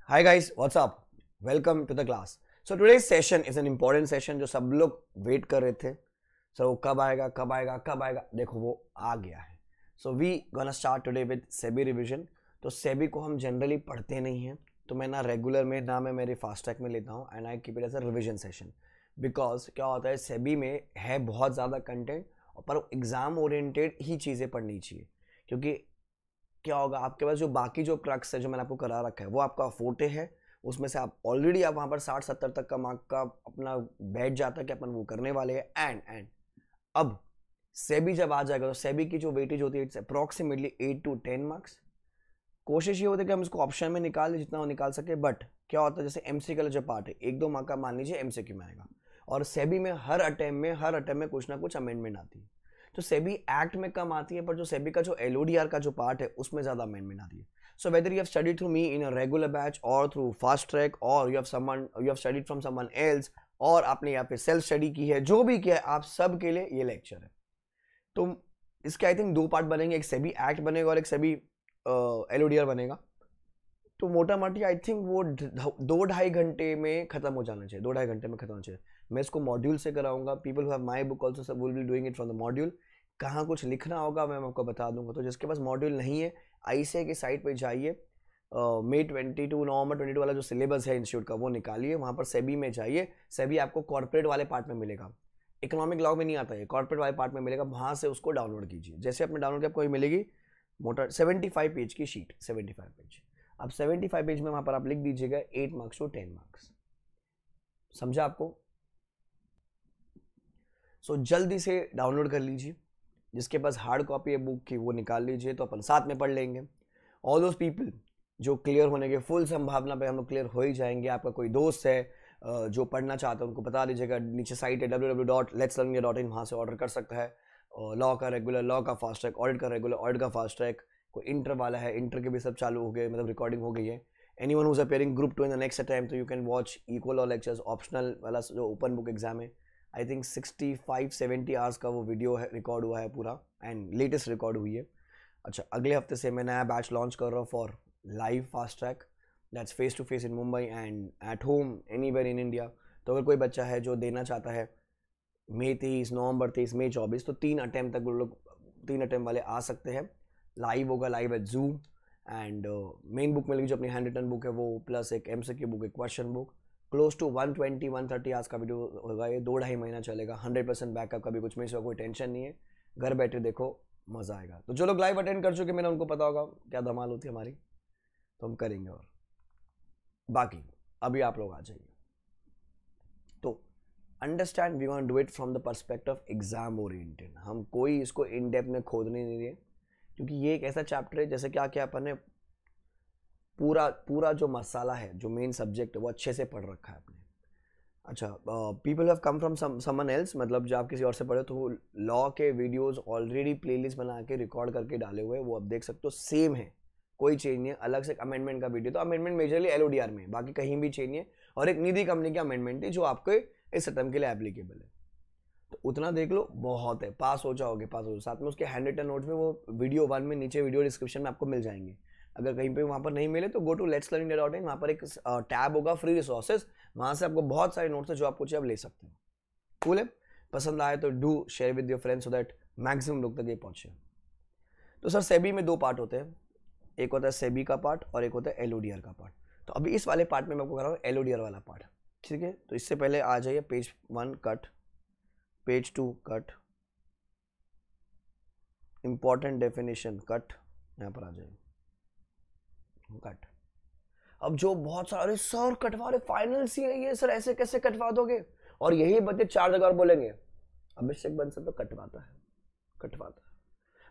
Hi guys, what's up? Welcome to the class. So today's session is an important session जो सब लोग wait कर रहे थे. So कब आएगा कब आएगा कब आएगा, देखो वो आ गया है. So we gonna start today with SEBI revision. तो SEBI को हम जनरली पढ़ते नहीं हैं, तो मैं ना रेगुलर में ना मैं मेरे फास्ट ट्रैक में लेता हूँ and I keep it as a revision session. Because क्या होता है SEBI में है बहुत ज़्यादा कंटेंट, पर एग्ज़ाम ओरिएंटेड ही चीज़ें पढ़नी चाहिए. क्योंकि क्या होगा, आपके पास जो बाकी जो क्रक्स है जो मैंने आपको करा रखा है वो आपका फोटे है, उसमें से आप ऑलरेडी आप वहाँ पर 60-70 तक का मार्क का अपना बैठ जाता है कि अपन वो करने वाले हैं. एंड अब सेबी जब आ जाएगा तो सेबी की जो वेटेज होती है इट्स अप्रॉक्सीमेटली 8 to 10 मार्क्स. कोशिश ये होती है कि हम इसको ऑप्शन में निकाल लें जितना वो निकाल सके. बट क्या होता है, जैसे एमसीक्यू का जो पार्ट है 1-2 मार्क का मान लीजिए एमसीक्यू में आएगा, और सेबी में हर अटेम्प्ट में कुछ ना कुछ अमेंडमेंट आती है. तो सेबी एक्ट में कम आती है, पर जो सेबी का जो एलओडीआर का जो पार्ट है उसमें ज़्यादा अमेंडमेंट आती है. So whether you have studied through me in a regular batch और थ्रू फास्ट ट्रैक, और you have studied from someone else, और आपने यहाँ पे सेल्फ स्टडी की है, जो भी किया है, आप सब के लिए ये लेक्चर है. तो इसके आई थिंक 2 पार्ट बनेंगे, एक सेबी एक्ट बनेगा और एक सेबी एलओडीआर बनेगा. तो मोटा मोटी आई थिंक वो 2-2.5 घंटे में खत्म हो जाना चाहिए, 2-2.5 घंटे में खत्म होना चाहिए. मैं इसको मॉड्यूल से कराऊंगा. People who have my book also सब will be doing it from the module. कहाँ कुछ लिखना होगा मैं आपको बता दूंगा. तो जिसके पास मॉड्यूल नहीं है, आईसीए की साइट पे जाइए, मई 22 नवंबर 22 वाला जो सिलेबस है इंस्टीट्यूट का वो निकालिए, वहाँ पर सेबी में जाइए. सेबी आपको कॉर्पोरेट वाले पार्ट में मिलेगा, इकोनॉमिक लॉ में नहीं आता है, कॉर्पोरेट वाले पार्ट में मिलेगा. वहाँ से उसको डाउनलोड कीजिए. जैसे आपने डाउनलोड किया आपको मिलेगी मोटा 75 पेज की शीट, 75 पेज. अब 75 पेज में वहाँ पर आप लिख दीजिएगा 8 मार्क्स टू 10 मार्क्स. समझा आपको? सो जल्दी से डाउनलोड कर लीजिए. जिसके पास हार्ड कॉपी है बुक की वो निकाल लीजिए, तो अपन साथ में पढ़ लेंगे. ऑल दोज पीपल जो क्लियर होने के फुल संभावना पे हम लोग क्लियर हो ही जाएंगे. आपका कोई दोस्त है जो पढ़ना चाहता है उनको बता दीजिएगा. नीचे साइट है www.letslearnindia.in, वहाँ से ऑर्डर कर सकता है. लॉ का रेगुलर, लॉ का फास्ट ट्रैक, ऑडिट का रेगुलर, ऑडिट का फास्ट ट्रैक. कोई इंटर वाला है, इंटर के भी सब चालू हो गए, मतलब रिकॉर्डिंग हो गई है. Anyone who is appearing group 2 in the next attempt, तो you can watch equal law lectures. Optional वाला जो ओपन बुक एग्जाम है, आई थिंक 65-70 आवर्स का वो वीडियो है, रिकॉर्ड हुआ है पूरा, एंड लेटेस्ट रिकॉर्ड हुई है. अच्छा, अगले हफ्ते से मैं नया बैच लॉन्च कर रहा हूँ for live fast track. That's face to face in Mumbai and at home anywhere in India. तो अगर कोई बच्चा है जो देना चाहता है मई 23, नवंबर 23, मई 24, तो 3 अटैम्प्ट तक वो लोग 3 अटैम्प्ट वाले आ सकते हैं. लाइव होगा, live at zoom. And main book मिलेगी जो अपनी हैंड रिटन बुक है वो, प्लस एक एमसीक्यू बुक, एक question book. Close to 120-130 hours का वीडियो होगा. ये 2-2.5 महीना चलेगा. 100% बैकअप, कभी कुछ मिस हुआ कोई टेंशन नहीं है. घर बैठे देखो, मज़ा आएगा. तो जो लोग लाइव अटेंड कर चुके मैंने उनको पता होगा क्या धमाल होती है हमारी, तो हम करेंगे. और बाकी अभी आप लोग आ जाइए. तो understand, we want do it from the perspective of exam oriented. हम कोई इसको इन डेप्थ में खोदने नहीं दिए, क्योंकि ये एक ऐसा चैप्टर है जैसे क्या क्या अपन ने पूरा जो मसाला है, जो मेन सब्जेक्ट है वो अच्छे से पढ़ रखा है आपने. अच्छा, people have come from someone else, मतलब जो आप किसी और से पढ़े तो वो लॉ के वीडियोस ऑलरेडी प्लेलिस्ट बना के रिकॉर्ड करके डाले हुए हैं, वो आप देख सकते हो. सेम है, कोई चेंज नहीं है. अलग से अमेंडमेंट का वीडियो, तो अमेंडमेंट मेजरली एलओडीआर में, बाकी कहीं भी चेंज नहीं है. और एक निधि कंपनी की अमेंडमेंट थी जो आपके इस अटेम्प्ट के लिए एप्लीकेबल है. तो उतना देख लो, बहुत है. पास हो जाओगे, पास हो जाओ. साथ में उसके हैंड रिटन नोट्स में वो वीडियो 1 में नीचे वीडियो डिस्क्रिप्शन में आपको मिल जाएंगे. अगर कहीं पे वहाँ पर नहीं मिले तो गो टू letslearnindia.in, वहाँ पर एक टैब होगा फ्री रिसोर्सेज, वहाँ से आपको बहुत सारे नोट्स है जो आपको चाहिए आप ले सकते हो. कूल है? पसंद आए तो do share with your friends so that maximum लोग तक ये पहुँचे. तो सर सेबी में 2 पार्ट होते हैं, एक होता है सेबी का पार्ट और एक होता है एलओडीआर का पार्ट. तो अभी इस वाले पार्ट में मैं आपको करा रहा हूँ एलओडीआर वाला पार्ट. ठीक है, तो इससे पहले आ जाइए page 1 cut, page 2 cut, important definition cut, यहाँ पर आ जाइए कट. अब जो बहुत सारे, अरे सर कटवा रहे, फाइनल सी है ये सर, ऐसे कैसे कटवा दोगे? और यही बच्चे 4 जगह और बोलेंगे अभिषेक बंसल तो कटवाता है, कटवाता है.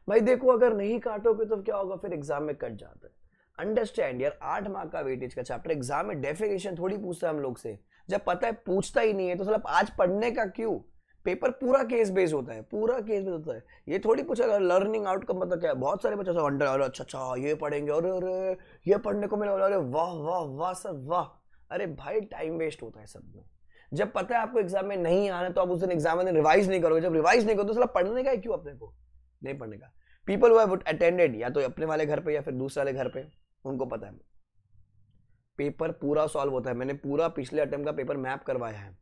भाई देखो, अगर नहीं काटोगे तो क्या होगा, फिर एग्जाम में कट जाता है. अंडरस्टैंड यार, 8 मार्क का वेटेज का चैप्टर, एग्जाम में डेफिनेशन थोड़ी पूछता है हम लोग से. जब पता है पूछता ही नहीं है तो साला आज पढ़ने का क्यों? पेपर पूरा केस बेस्ड होता है, पूरा केस बेस्ड होता है. ये थोड़ी पूछा लर्निंग आउटकम मतलब क्या है. बहुत सारे बच्चे अंडर, अरे अच्छा ये पढ़ेंगे, अरे ये पढ़ने को मिला, अरे वाह वाह वाह सर वाह. अरे भाई टाइम वेस्ट होता है सब में. जब पता है आपको एग्जाम में नहीं आना तो आप उस दिन एग्जाम में रिवाइज नहीं करोगे. जब रिवाइज नहीं करोगे तो साला पढ़ने का है क्यों अपने को? नहीं पढ़ने का. पीपल हु हैव अटेंडेड, या तो अपने वाले घर पे या फिर दूसरे वाले घर पे, उनको पता है. पेपर पूरा सॉल्व होता है। मैंने पूरा पिछले अटेम्प्ट का पेपर मैप करवाया है,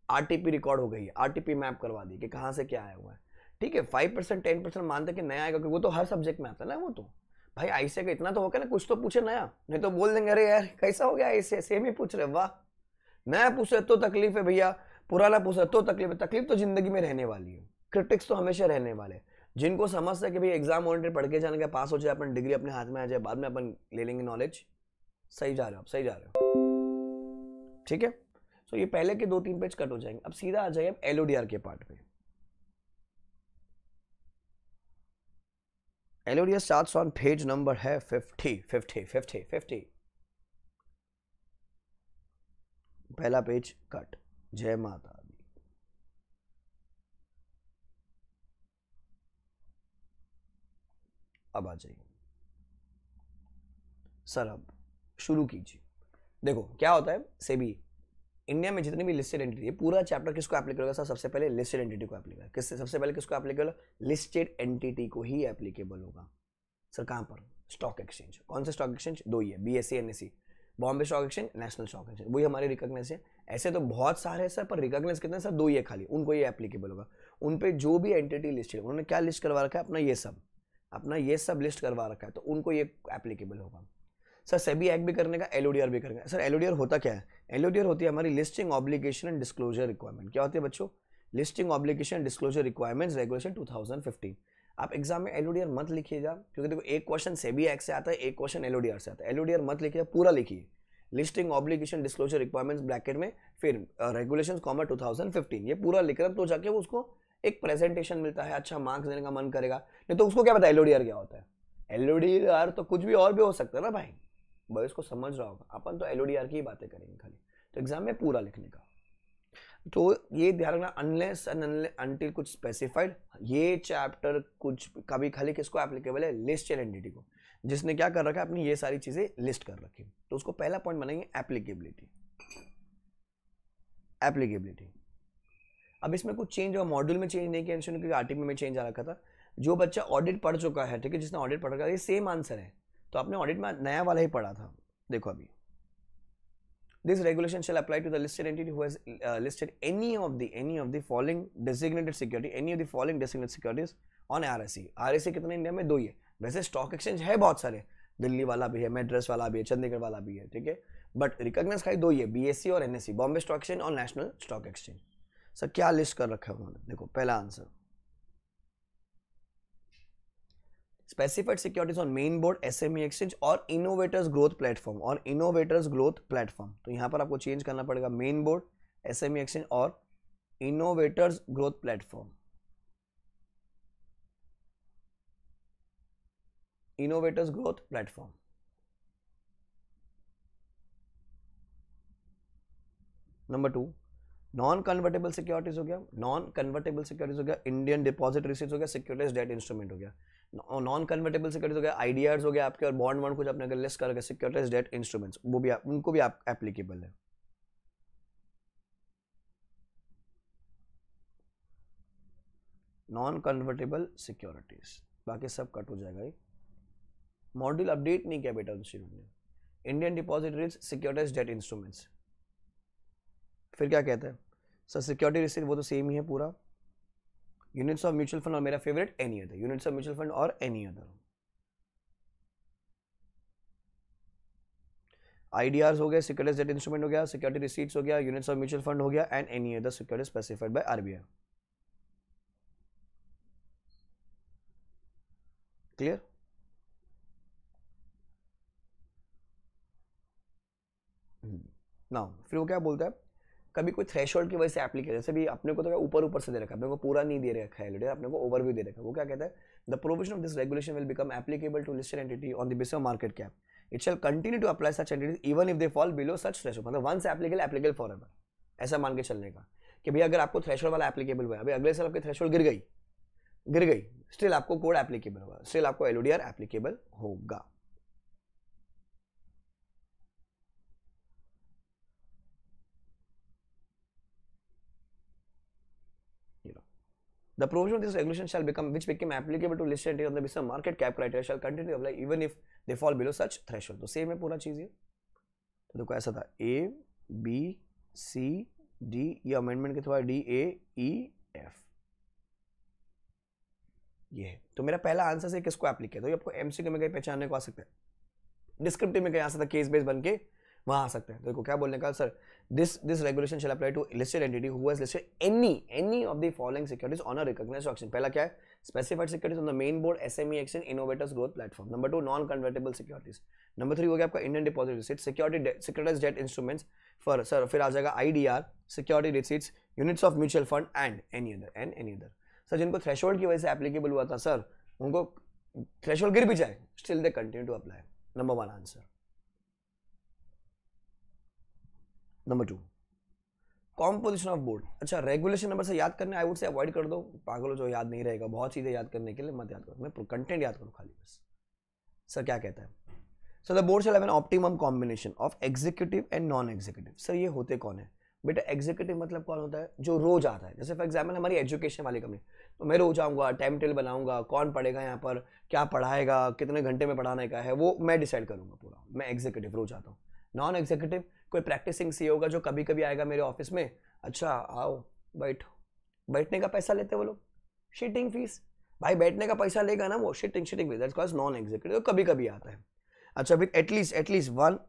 आरटीपी रिकॉर्ड हो गई है, आरटीपी मैप करवा दी कि कहाँ से क्या आया हुआ है। ठीक है, 5% 10% मानते कि नया आएगा, क्योंकि वो तो हर सब्जेक्ट में आता है ना। वो तो भाई आईसीए का इतना तो होगा ना, कुछ तो पूछे नया, नहीं तो बोल देंगे अरे यार कैसा हो गया आईसीए, सेम ही पूछ रहे, वाह। नया पूछ रहे तो तकलीफ है भैया, पुराना पूछ रहे तो तकलीफ है। तकलीफ तो जिंदगी में रहने वाली है, क्रिटिक्स तो हमेशा रहने वाले। जिनको समझता है कि भाई एग्जाम ओरिएंटेड पढ़ के जाने का, पास हो जाए, अपन डिग्री अपने हाथ में आ जाए, बाद में अपन ले लेंगे नॉलेज, सही जा रहे हो आप, सही जा रहे हो। ठीक है, तो ये पहले के 2-3 पेज कट हो जाएंगे। अब सीधा आ जाइए एलओडीआर के पार्ट पे। LODR starts on page number है 50। पहला पेज कट, जय माता दी। अब आ जाइए सर, अब शुरू कीजिए। देखो क्या होता है, सेबी इंडिया में जितनी भी लिस्टेड एंटिटी है, पूरा चैप्टर किसको एप्लीकेबल होगा सर? सबसे पहले लिस्टेड एंटिटी को एप्लीकेबल, किससे सबसे पहले किसको एप्लीकेबल? लिस्टेड एंटिटी को ही एप्लीकेबल होगा सर। कहां पर? Stock exchange. कौन से स्टॉक एक्सचेंज? 2 ही है, BSc NSC, Bombay stock exchange, national stock exchange, वही हमारे रिकॉग्नाइज है। ऐसे तो बहुत सारे हैं सर, पर रिकॉग्नाइज कितने सर? 2 ही है खाली, उनको ये एप्लीकेबल होगा। उन पे जो भी एंटिटी लिस्टेड, उन्होंने क्या लिस्ट करवा रखा है? अपना ये सब लिस्ट करवा रखा है, तो उनको ये एप्लीकेबल होगा। सर सेबी एक्ट भी करने का, एलओडीआर भी करेंगे। सर एलओडीआर होता क्या है? एलओडीआर होती है हमारी listing obligation and disclosure requirement. क्या होती है बच्चों? Listing obligation disclosure requirements regulation 2015। आप एग्जाम में एलओडीआर मत लिखिएगा, क्योंकि देखो एक क्वेश्चन सेबी एक्ट से आता है, एक क्वेश्चन एलओडीआर से आता है। एलओडीआर मत लिखिए, पूरा लिखिए, listing obligation disclosure requirements bracket में, फिर रेगुलेशंस कॉमा 2015, ये पूरा लिखना, तो जाके वो उसको एक प्रेजेंटेशन मिलता है, अच्छा मार्क्स देने का मन करेगा। नहीं तो उसको क्या पता एलओडीआर क्या होता है? एलओडीआर तो कुछ भी और भी हो सकता है ना भाई, इसको समझ रहा होगा। अपन तो एलओडीआर की ही बातें करेंगे खाली, तो एग्जाम में पूरा लिखने का। तो ये ध्यान रखना, अनलेस अनटिल कुछ स्पेसिफाइड, ये चैप्टर कुछ कभी खाली किसको एप्लीकेबल है? लिस्टेड एंटिटी को। जिसने क्या कर रखा है? अपनी ये सारी चीजें लिस्ट कर रखी, तो उसको पहला पॉइंट बनाएंगे एप्लीकेबिलिटी। एप्लीकेबिलिटी अब इसमें कुछ चेंज हुआ, मॉड्यूल में चेंज नहीं किया, क्योंकि आरटीपी में चेंज आ रखा था। जो बच्चा ऑडिट पढ़ चुका है, ठीक है, जिसने ऑडिट पढ़ रखा है, ये सेम आंसर है, तो आपने ऑडिट में नया वाला ही पढ़ा था। देखो अभी, this regulation shall apply to the listed entity who has listed any of the following designated securities on RSE। RSE कितने इंडिया में? 2 ही है। वैसे स्टॉक एक्सचेंज है बहुत सारे, दिल्ली वाला भी है, मेड्रास वाला भी है, चंडीगढ़ वाला भी है, ठीक है, बट रिकॉग्नाइज खाली 2 ही है, बीएससी और एनएससी, बॉम्बे स्टॉक एक्सचेंज और नेशनल स्टॉक एक्सचेंज। सर क्या लिस्ट कर रखा है उन्होंने? देखो पहला answer, specified securities on main board, SME exchange और इनोवेटर्स ग्रोथ प्लेटफॉर्म, तो यहां पर आपको चेंज करना पड़ेगा, मेन बोर्ड, एसएमई एक्सचेंज और innovators growth platform. Innovators growth platform. Number 2, non convertible securities हो गया, इंडियन डिपॉजिट रिसीट्स हो गया, सिक्योरिटीज डेट इंस्ट्रूमेंट हो गया। नॉन कन्वर्टेबल सिक्योरिटीज हो गया, आईडीआर हो गया आपके, और बॉन्ड कुछ अपने लिस्ट करके सिक्योरिटीज डेट इंस्ट्रूमेंट्स, वो भी उनको भी आप एप्लीकेबल है। नॉन कन्वर्टेबल सिक्योरिटीज, बाकी सब कट हो जाएगा। मॉड्यूल अपडेट नहीं किया बेटा उन्होंने। Indian deposit receipts, securities debt instruments, फिर क्या कहता है सर? सिक्योरिटी रिसीट वो तो सेम ही है पूरा। यूनिट्स ऑफ म्यूचुअल फंड और मेरा favourite any other, units of mutual fund और एनी अदर। आईडीआर हो गया, सिक्योरिटीज डेट इंस्ट्रूमेंट हो गया, सिक्योरिटी रिसीट्स हो गया, यूनिट्स ऑफ म्यूचुअल फंड हो गया, and any other security specified by RBI. Clear? Now फिर वो क्या बोलता है, कभी कोई थ्रेशोल्ड की वजह से एप्लीकेशन, जैसे भी अपने को तो ऊपर से दे रखा है, अपने को पूरा नहीं दे रखा है, अपने को ओवरव्यू दे रखा है। वो क्या कहता है? The provision of this regulation will become applicable to listed entity on the basis of market cap. It shall continue to apply such entities even if they fall below such threshold. मतलब once applicable forever, ऐसा मान के चलने का कि भैया अगर आपको थ्रेशोल्ड वाला एप्लीकेबल हुआ, अभी अगले साल आपकी थ्रेशोल्ड गिर गई, स्टिल आपको कोड एप्लीकेबल होगा, स्टिल आपको एलओडीआर एप्लीकेबल होगा। The provision of this regulation which became applicable to listed entities on the basis of market cap criteria shall continue to apply even if they fall below such threshold. तो same है पूरा चीज ये। तो देखो ऐसा था ABCD, ये अमेंडमेंट के थ्रू DAEF, ये है। तो मेरा पहला आंसर से किसको एप्लीक किया, तो ये आपको एमसीक्यू में कहीं पहचानने को आ सकता है, डिस्क्रिप्टिव में कहीं आ सकता है, केस बेस बन के वहां आ सकते हैं। तो देखो क्या बोलने का, sir this regulation shall apply to listed entity who has listed any of the following securities on a recognized auction. पहला क्या है, specified securities on the main board, SME exchange, innovators growth platform. Number 2 non convertible securities. Number 3 हो गया आपका Indian deposit receipt, securitized debt instruments for, sir फिर आ जाएगा IDR, security receipts, units of mutual fund and any other. Sir जिनको threshold की वजह से एप्लीकेबल हुआ था, सर उनको थ्रेशोल्ड गिर भी जाए, still they continue to apply. Number 1 answer. Number 2 composition of board. अच्छा रेगुलेशन नंबर से याद करने आई वुड से अवॉइड कर दो, पागलों जो याद नहीं रहेगा, बहुत चीजें याद करने के लिए मत याद करो, मैं कंटेंट याद करो खाली बस। सर क्या कहता है, sir the board shall have an optimum combination of executive and non executive. Sir ये होते कौन है बेटा, एग्जीक्यूटिव मतलब कौन होता है, जो रोज आता है। जैसे फॉर एग्जाम्पल हमारी एजुकेशन वाली कंपनी, तो मैं रोज आऊँगा, टाइम टेबल बनाऊंगा, कौन पढ़ेगा यहाँ पर, क्या पढ़ाएगा, कितने घंटे में पढ़ाने का है, वो मैं डिसाइड करूंगा पूरा, मैं एग्जीक्यूटिव रोज आता हूँ। नॉन एग्जीक्यूटिव कोई प्रैक्टिसिंग सी होगा जो कभी कभी आएगा मेरे ऑफिस में, अच्छा आओ बैठो, बैठने का पैसा लेते वो लोग, शीटिंग फीस, भाई बैठने का पैसा लेगा ना वो, sheeting fees, that's called non executive, कभी कभी आता है। अच्छा with at least one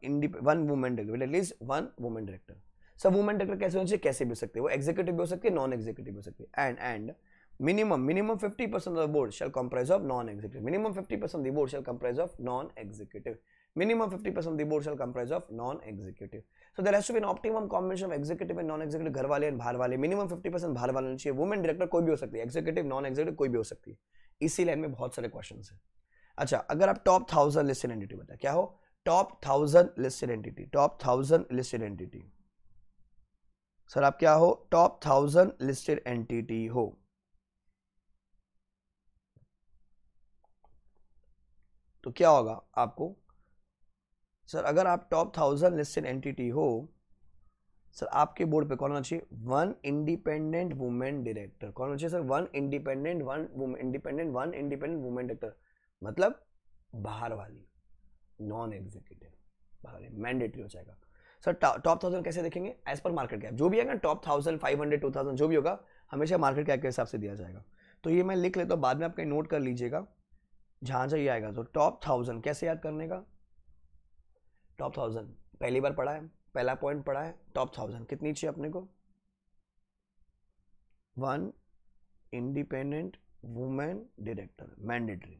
women director, at least one women director. सब वुमेन डायरेक्टर कैसे होने चाहिए, कैसे भी हो सकते हैं, वो एग्जीक्यूटिव भी हो सकती है, नॉन एग्जीक्यूटिव भी हो सकती है। And minimum 50% of the board shall comprise of non-executive, minimum 50% of the board shall comprise of non-executive, minimum 50% of the board shall comprise of non-executive. So there has to be an optimum combination of executive and non-executive, घर वाले and बाहर वाले, minimum 50% बाहर वाले होने चाहिए, women director कोई भी हो सकती है, एग्जीक्यूटिव नॉन एग्जीक्यूटिव कोई भी हो सकती है। इसी लाइन में बहुत सारे क्वेश्चन है। अच्छा अगर आप टॉप 1000 लिस्टेड एंटिटी बताए, क्या हो, top 1000 listed entity, top 1000 listed entity, sir आप क्या हो, टॉप 1000 लिस्टेड एंटिटी हो, तो क्या होगा आपको, सर अगर आप टॉप 1000 लिस्टेड एंटिटी हो, सर आपके बोर्ड पे कौन होना चाहिए, वन इंडिपेंडेंट वुमेन डायरेक्टर। कौन होना चाहिए sir, one independent women director, मतलब बाहर वाली, नॉन एग्जीक्यूटिव, बाहर मैंडेटरी हो जाएगा। सर टॉप 1000 कैसे देखेंगे, एज पर मार्केट कैप, जो भी आएगा टॉप 1000 500 2000 जो भी होगा हमेशा मार्केट कैप के हिसाब से दिया जाएगा। तो ये मैं लिख लेता हूँ, बाद में आप कहीं नोट कर लीजिएगा जहां से ये आएगा। तो टॉप 1000 कैसे याद करने का, टॉप 1000 पहली बार पढ़ा है, पहला पॉइंट पढ़ा है, टॉप 1000 कितनी चाहिए अपने को, one independent women director, mandatory,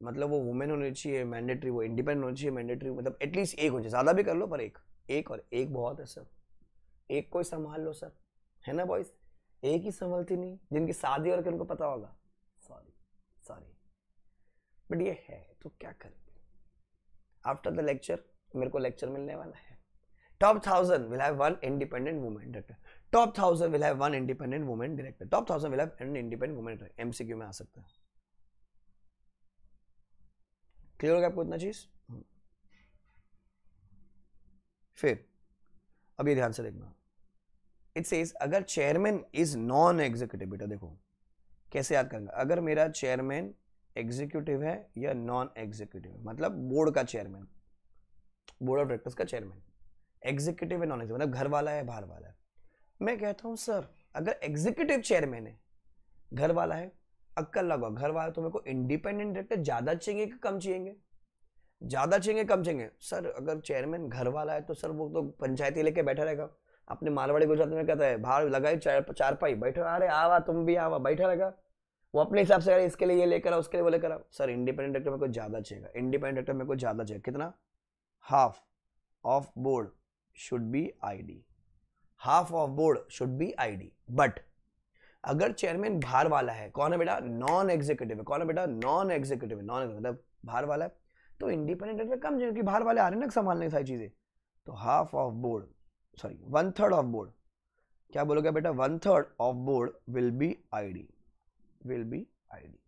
मतलब वो वुमेन होनी चाहिए, मैंडेटरी वो इंडिपेंडेंट होनी चाहिए, मैंडेटरी मतलब एटलीस्ट एक हो चाहिए, ज्यादा भी कर लो पर एक और एक बहुत है सर, एक कोई संभाल लो सर, है ना बॉयज, एक ही संभलती नहीं, जिनकी शादी और उनको पता होगा, सॉरी बट ये है तो क्या करेंगे। आफ्टर द लेक्चर मेरे को लेक्चर मिलने वाला है, top 1000 will have one independent woman director, top 1000 will have one independent woman director, top 1000 will have an independent woman director, MCQ में आ सकता है। क्लियर हो गया आपको इतना चीज। फिर अब ये ध्यान से देखना, इट सेज अगर चेयरमैन इज नॉन एग्जीक्यूटिव, बेटा देखो कैसे याद करेंगे, अगर मेरा चेयरमैन एग्जीक्यूटिव है या नॉन एग्जीक्यूटिव है, मतलब बोर्ड का चेयरमैन, बोर्ड ऑफ डायरेक्टर्स का चेयरमैन, एग्जीक्यूटिव है नॉन एग्जीक्यूटिव, मतलब घर वाला है बाहर वाला है। मैं कहता हूं सर अगर एग्जीक्यूटिव चेयरमैन है, घर वाला है, अक्कल लगाओ, घर वाला तो मेरे को इंडिपेंडेंट डायरेक्टर ज्यादा चाहिए कि कम चाहिए, ज्यादा चाहिए कम चाहिए। सर अगर चेयरमैन घर वाला है तो सर वो तो पंचायती लेके बैठा रहेगा, अपने मारवाड़ी गुजरात में कहता है बाहर लगाई चारपाई बैठो, अरे आवा तुम भी आवा, बैठा रहेगा वो अपने हिसाब से, इसके लिए ये लेकर आओ उसके लिए वो लेकर आओ। सर इंडिपेंडेंट डायरेक्टर मेरे को ज्यादा चाहिए, इंडिपेंडेंट डायरेक्टर मेरे को ज्यादा चाहिए, कितना, half of board should be ID, half of board should be ID. But अगर चेयरमैन बाहर वाला है, कौन है बेटा, नॉन एग्जीक्यूटिव है, कौन है बेटा, नॉन एग्जीक्यूटिव है, नॉन मतलब बाहर वाला है, तो इंडिपेंडेंट डायरेक्टर कम, क्योंकि बाहर वाले आ रहे हैं ना संभालने सारी चीजें, तो half of board, sorry 1/3 of board, क्या बोलोगे बेटा, 1/3 of board will be ID, will be ID.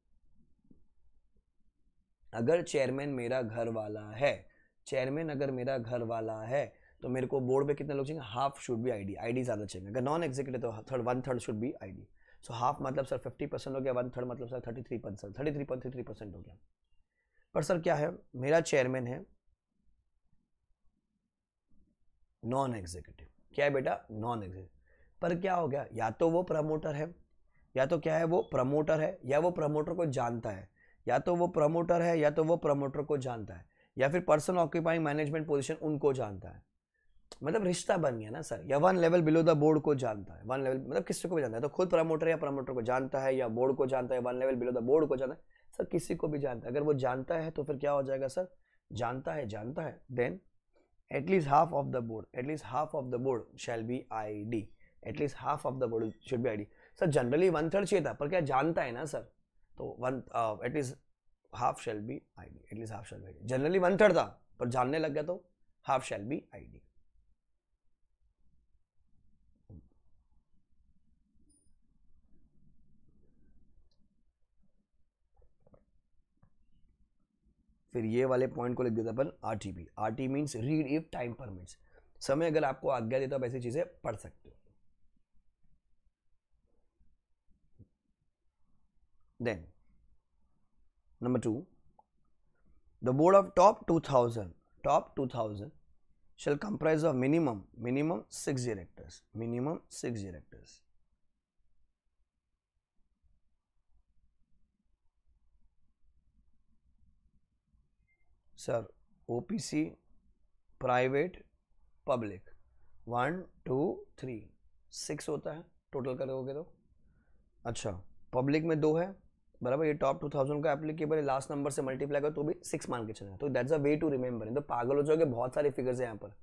अगर चेयरमैन मेरा घर वाला है, चेयरमैन अगर मेरा घर वाला है तो मेरे को बोर्ड पे कितने लोग चाहिए, half should be ID, ID ज्यादा चाहिए। अगर नॉन एग्जीक्यूटिव तो 1/3 should be ID. So half मतलब सर 50% हो गया, 1/3 मतलब सर 33.33% हो गया। पर सर क्या है, मेरा चेयरमैन है नॉन एग्जीक्यूटिव। क्या है बेटा? Non executive. पर क्या हो गया, या तो वो प्रमोटर है, या तो क्या है वो प्रमोटर है, या वो प्रमोटर को जानता है, या तो वो प्रमोटर है, या तो वो प्रमोटर को जानता है, या फिर पर्सन ऑक्यूपाइंग मैनेजमेंट पोजीशन उनको जानता है। मतलब रिश्ता बन गया ना सर। या one level below the board को जानता है, वन लेवल मतलब किसी को भी जानता है, तो खुद प्रमोटर या प्रमोटर को जानता है, या बोर्ड को जानता है, one level below the board को जानता है, सर किसी को भी जानता है। अगर वो जानता है तो फिर क्या हो जाएगा सर? जानता है, then at least half of the board, at least half of the board shall be ID, at least half of the board should be ID. Sir generally 1/3 चाहिए था, पर क्या जानता है ना सर, तो one at least half shell be ID, at least half shell be ID. Generally 1/3 था, पर जानने लग गया तो हाफ शैल बी आईडी। फिर ये वाले पॉइंट को लिख देता अपन RTP. RT means read if time permits. समय अगर आपको आज्ञा देता, ऐसी चीजें पढ़ सकते हो। Then number 2, the board of top 2000 shall comprise of minimum 6 directors, minimum 6 directors. Sir OPC, private, public, 1 2 3 6 होता है टोटल करोगे तो। अच्छा, पब्लिक में 2 है बराबर, ये टॉप 2000 का एप्लीकेबल है, लास्ट नंबर से मल्टीप्लाई करो तो भी 6 मान के चलना। तो that's a way to remember. तो पागल हो जाओगे, बहुत सारे फिगर्स है यहाँ पर,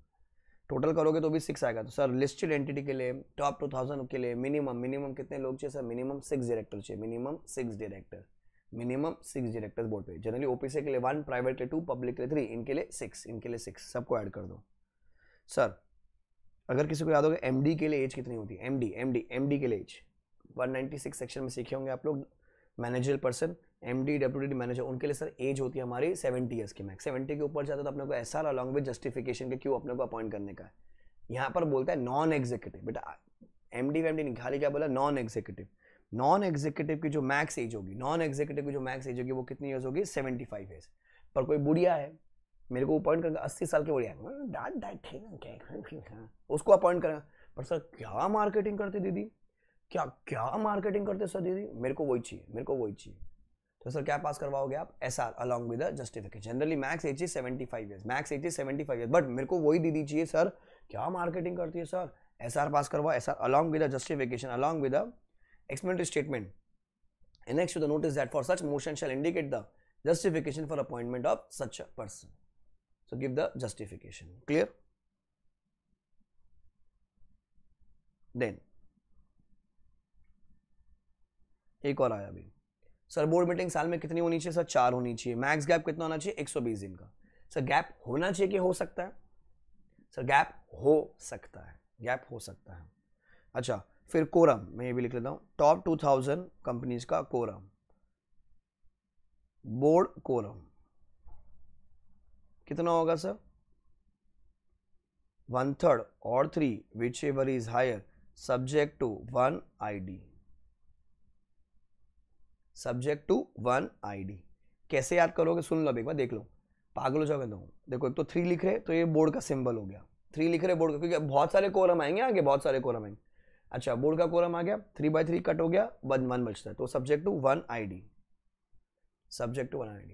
टोटल करोगे तो भी 6 आएगा। तो सर लिस्टेड एंटिटी के लिए टॉप 2000 के लिए मिनिमम कितने लोग चाहिए सर? मिनिमम 6 डायरेक्टर चाहिए, minimum 6 director, minimum 6 directors board पे। जनरली ओपीसी के लिए 1, प्राइवेट के लिए 2, पब्लिक के लिए 3, इनके लिए 6, इनके लिए 6, सबको ऐड कर दो। सर अगर किसी को याद होगा एमडी के लिए एज कितनी होती है? एमडी के लिए एज 196 सेक्शन में सीखे होंगे आप लोग। Managerial person, MD, deputy manager, उनके लिए सर एज होती है हमारी 70 ईयर्स की मैक्स। 70 के ऊपर जाता तो अपने को एसआर अलॉन्ग विद जस्टिफिकेशन के क्यों अपने को अपॉइंट करने का है। यहाँ पर बोलता है नॉन एग्जीक्यूटिव। बेटा एमडी वेमडी नहीं, खाली क्या बोला? Non executive. नॉन एग्जीक्यूटिव की जो मैक्स एज होगी, नॉन एग्जीक्यूटिव की जो मैक्स एज होगी वो कितनी ईयर्स होगी? 75 ईयर्स। पर कोई बुढ़िया है, मेरे को अपॉइंट करेगा 80 साल के बुढ़िया है, उसको अपॉइंट करेगा। पर सर क्या मार्केटिंग करते दीदी, क्या मार्केटिंग करते सर दीदी, मेरे को वही चाहिए। तो सर क्या पास करवाओगे आप? SR along with the justification. Generally max age is 75 years, max age is 75 years, but मेरे को वही दीदी चाहिए सर, क्या मार्केटिंग करती है सर, एसआर पास करवाओ, SR along with the justification, along with the explanatory statement annexed to the notice that for such motion shall indicate the justification for appointment of such a person. So give the justification. Clear? Then एक और आया अभी sir, board meeting साल में कितनी होनी चाहिए sir? 4 होनी चाहिए। मैक्स गैप कितना होना चाहिए? 120 दिन का। सर गैप होना चाहिए कि हो सकता है? सर गैप हो सकता है, गैप हो सकता है। अच्छा, फिर कोरम मैं ये भी लिख लेता हूं, टॉप 2000 कंपनीज का कोरम, बोर्ड कोरम कितना होगा सर? 1/3 और 3 whichever is higher subject to 1 ID, subject to 1 ID। कैसे याद करोगे? सुन लो एक बार, देख लो, पागल हो जाओगे। तो देखो, एक तो 3 लिख रहे तो ये बोर्ड का सिंबल हो गया, 3 लिख रहे बोर्ड का, क्योंकि बहुत सारे कोरम आएंगे आगे, बहुत सारे कोरम आएंगे। अच्छा, बोर्ड का कोरम आ गया, 3/3 कट हो गया, 1 बचता है, तो subject to 1 ID, subject to 1 ID।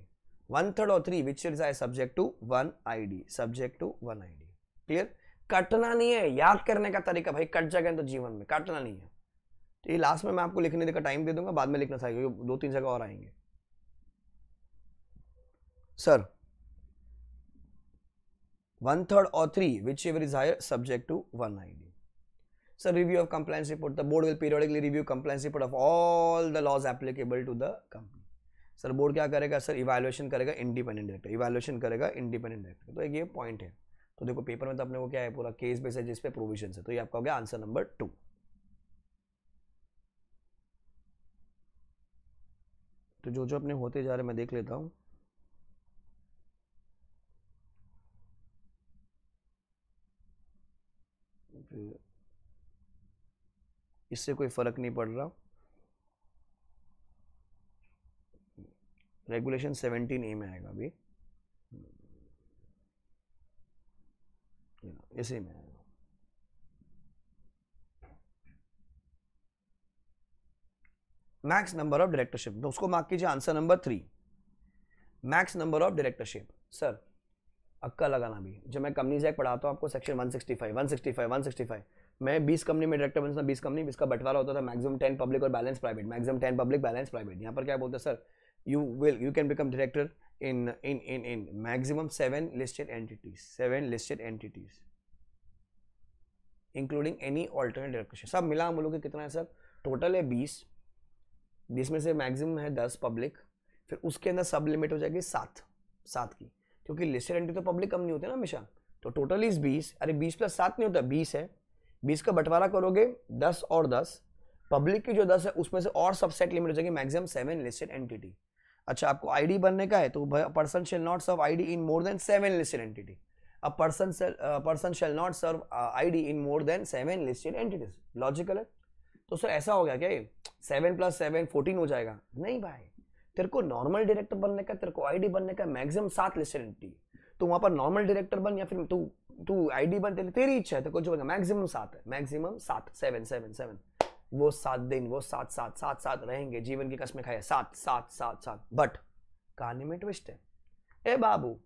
1/3 और 3 which is I subject to 1 ID, subject to 1 ID। Clear? कटना नहीं है, याद करने का तरीका भाई, कट जाएगा तो जीवन में कटना नहीं है। तो ये लास्ट में मैं आपको लिखने का टाइम दे दूंगा, बाद में लिखना चाहिए, 2-3 जगह और आएंगे। सर 1/3 और 3 whichever is higher subject to 1 ID। Sir, review of compliance report. The board will periodically review compliance report of all the laws applicable to the company. Sir board क्या करेगा सर? इवैल्यूएशन करेगा independent director, evaluation करेगा independent director. तो एक ये point है। तो देखो पेपर में तो अपने को क्या है, पूरा केस बेस है जिस पे प्रोविजन है, तो ये आपका हो गया आंसर नंबर 2। तो जो अपने होते जा रहे मैं देख लेता हूँ। इससे कोई फर्क नहीं पड़ रहा। रेगुलेशन 17A में आएगा अभी, इसी में आएगा। मैक्स नंबर ऑफ डायरेक्टरशिप, तो उसको मार्क कीजिए answer number 3, max number of directorship. Sir अक्का लगाना भी, जब मैं कंपनीज एक्ट पढ़ाता हूँ आपको सेक्शन 165 मैं 20 कंपनी में डायरेक्टर बनता, 20 कंपनी, इसका बंटवारा होता था मैक्सिमम 10 पब्लिक और balance private, maximum 10 public balance private. यहाँ पर क्या बोलते हैं sir, you can become director in maximum 7 listed entities including any alternate directorship। सब मिला हम लोग के कितना है सर, टोटल है 20 में से मैक्सिमम है 10 पब्लिक, फिर उसके अंदर सब लिमिट हो जाएगी 7 की, क्योंकि लिस्टेड एंटिटी तो पब्लिक कंपनी होती है ना हमेशा, तो टोटल इज 20। अरे 20 + 7 नहीं होता, 20 है, 20 का बंटवारा करोगे 10 और 10, पब्लिक की जो 10 है उसमें से और सबसेट लिमिट हो जाएगी मैक्सिमम 7 लिस्टेड एंटिटी। अच्छा आपको आईडी बनने का है तो person shall not serve ID in more than 7 listed entity. अब person shall not serve ID in more than 7 listed entities. Logical है। तो सर ऐसा हो गया क्या, 7 + 7 14 हो जाएगा? नहीं भाई, तेरे को नॉर्मल डायरेक्टर बनने का, तेरे को आईडी बनने का मैक्सिमम 7 लिस्टेड एंटिटी, तो वहां पर नॉर्मल डायरेक्टर बन या फिर तू आईडी बन, तेरी इच्छा है, तेरे को जो बनेगा मैक्सिमम 7 है, मैक्सिमम 7 7 वो 7 दिन वो 7 रहेंगे, जीवन की कसमें खाए 7। बट कहानी में ट्विस्ट है। ए बाबू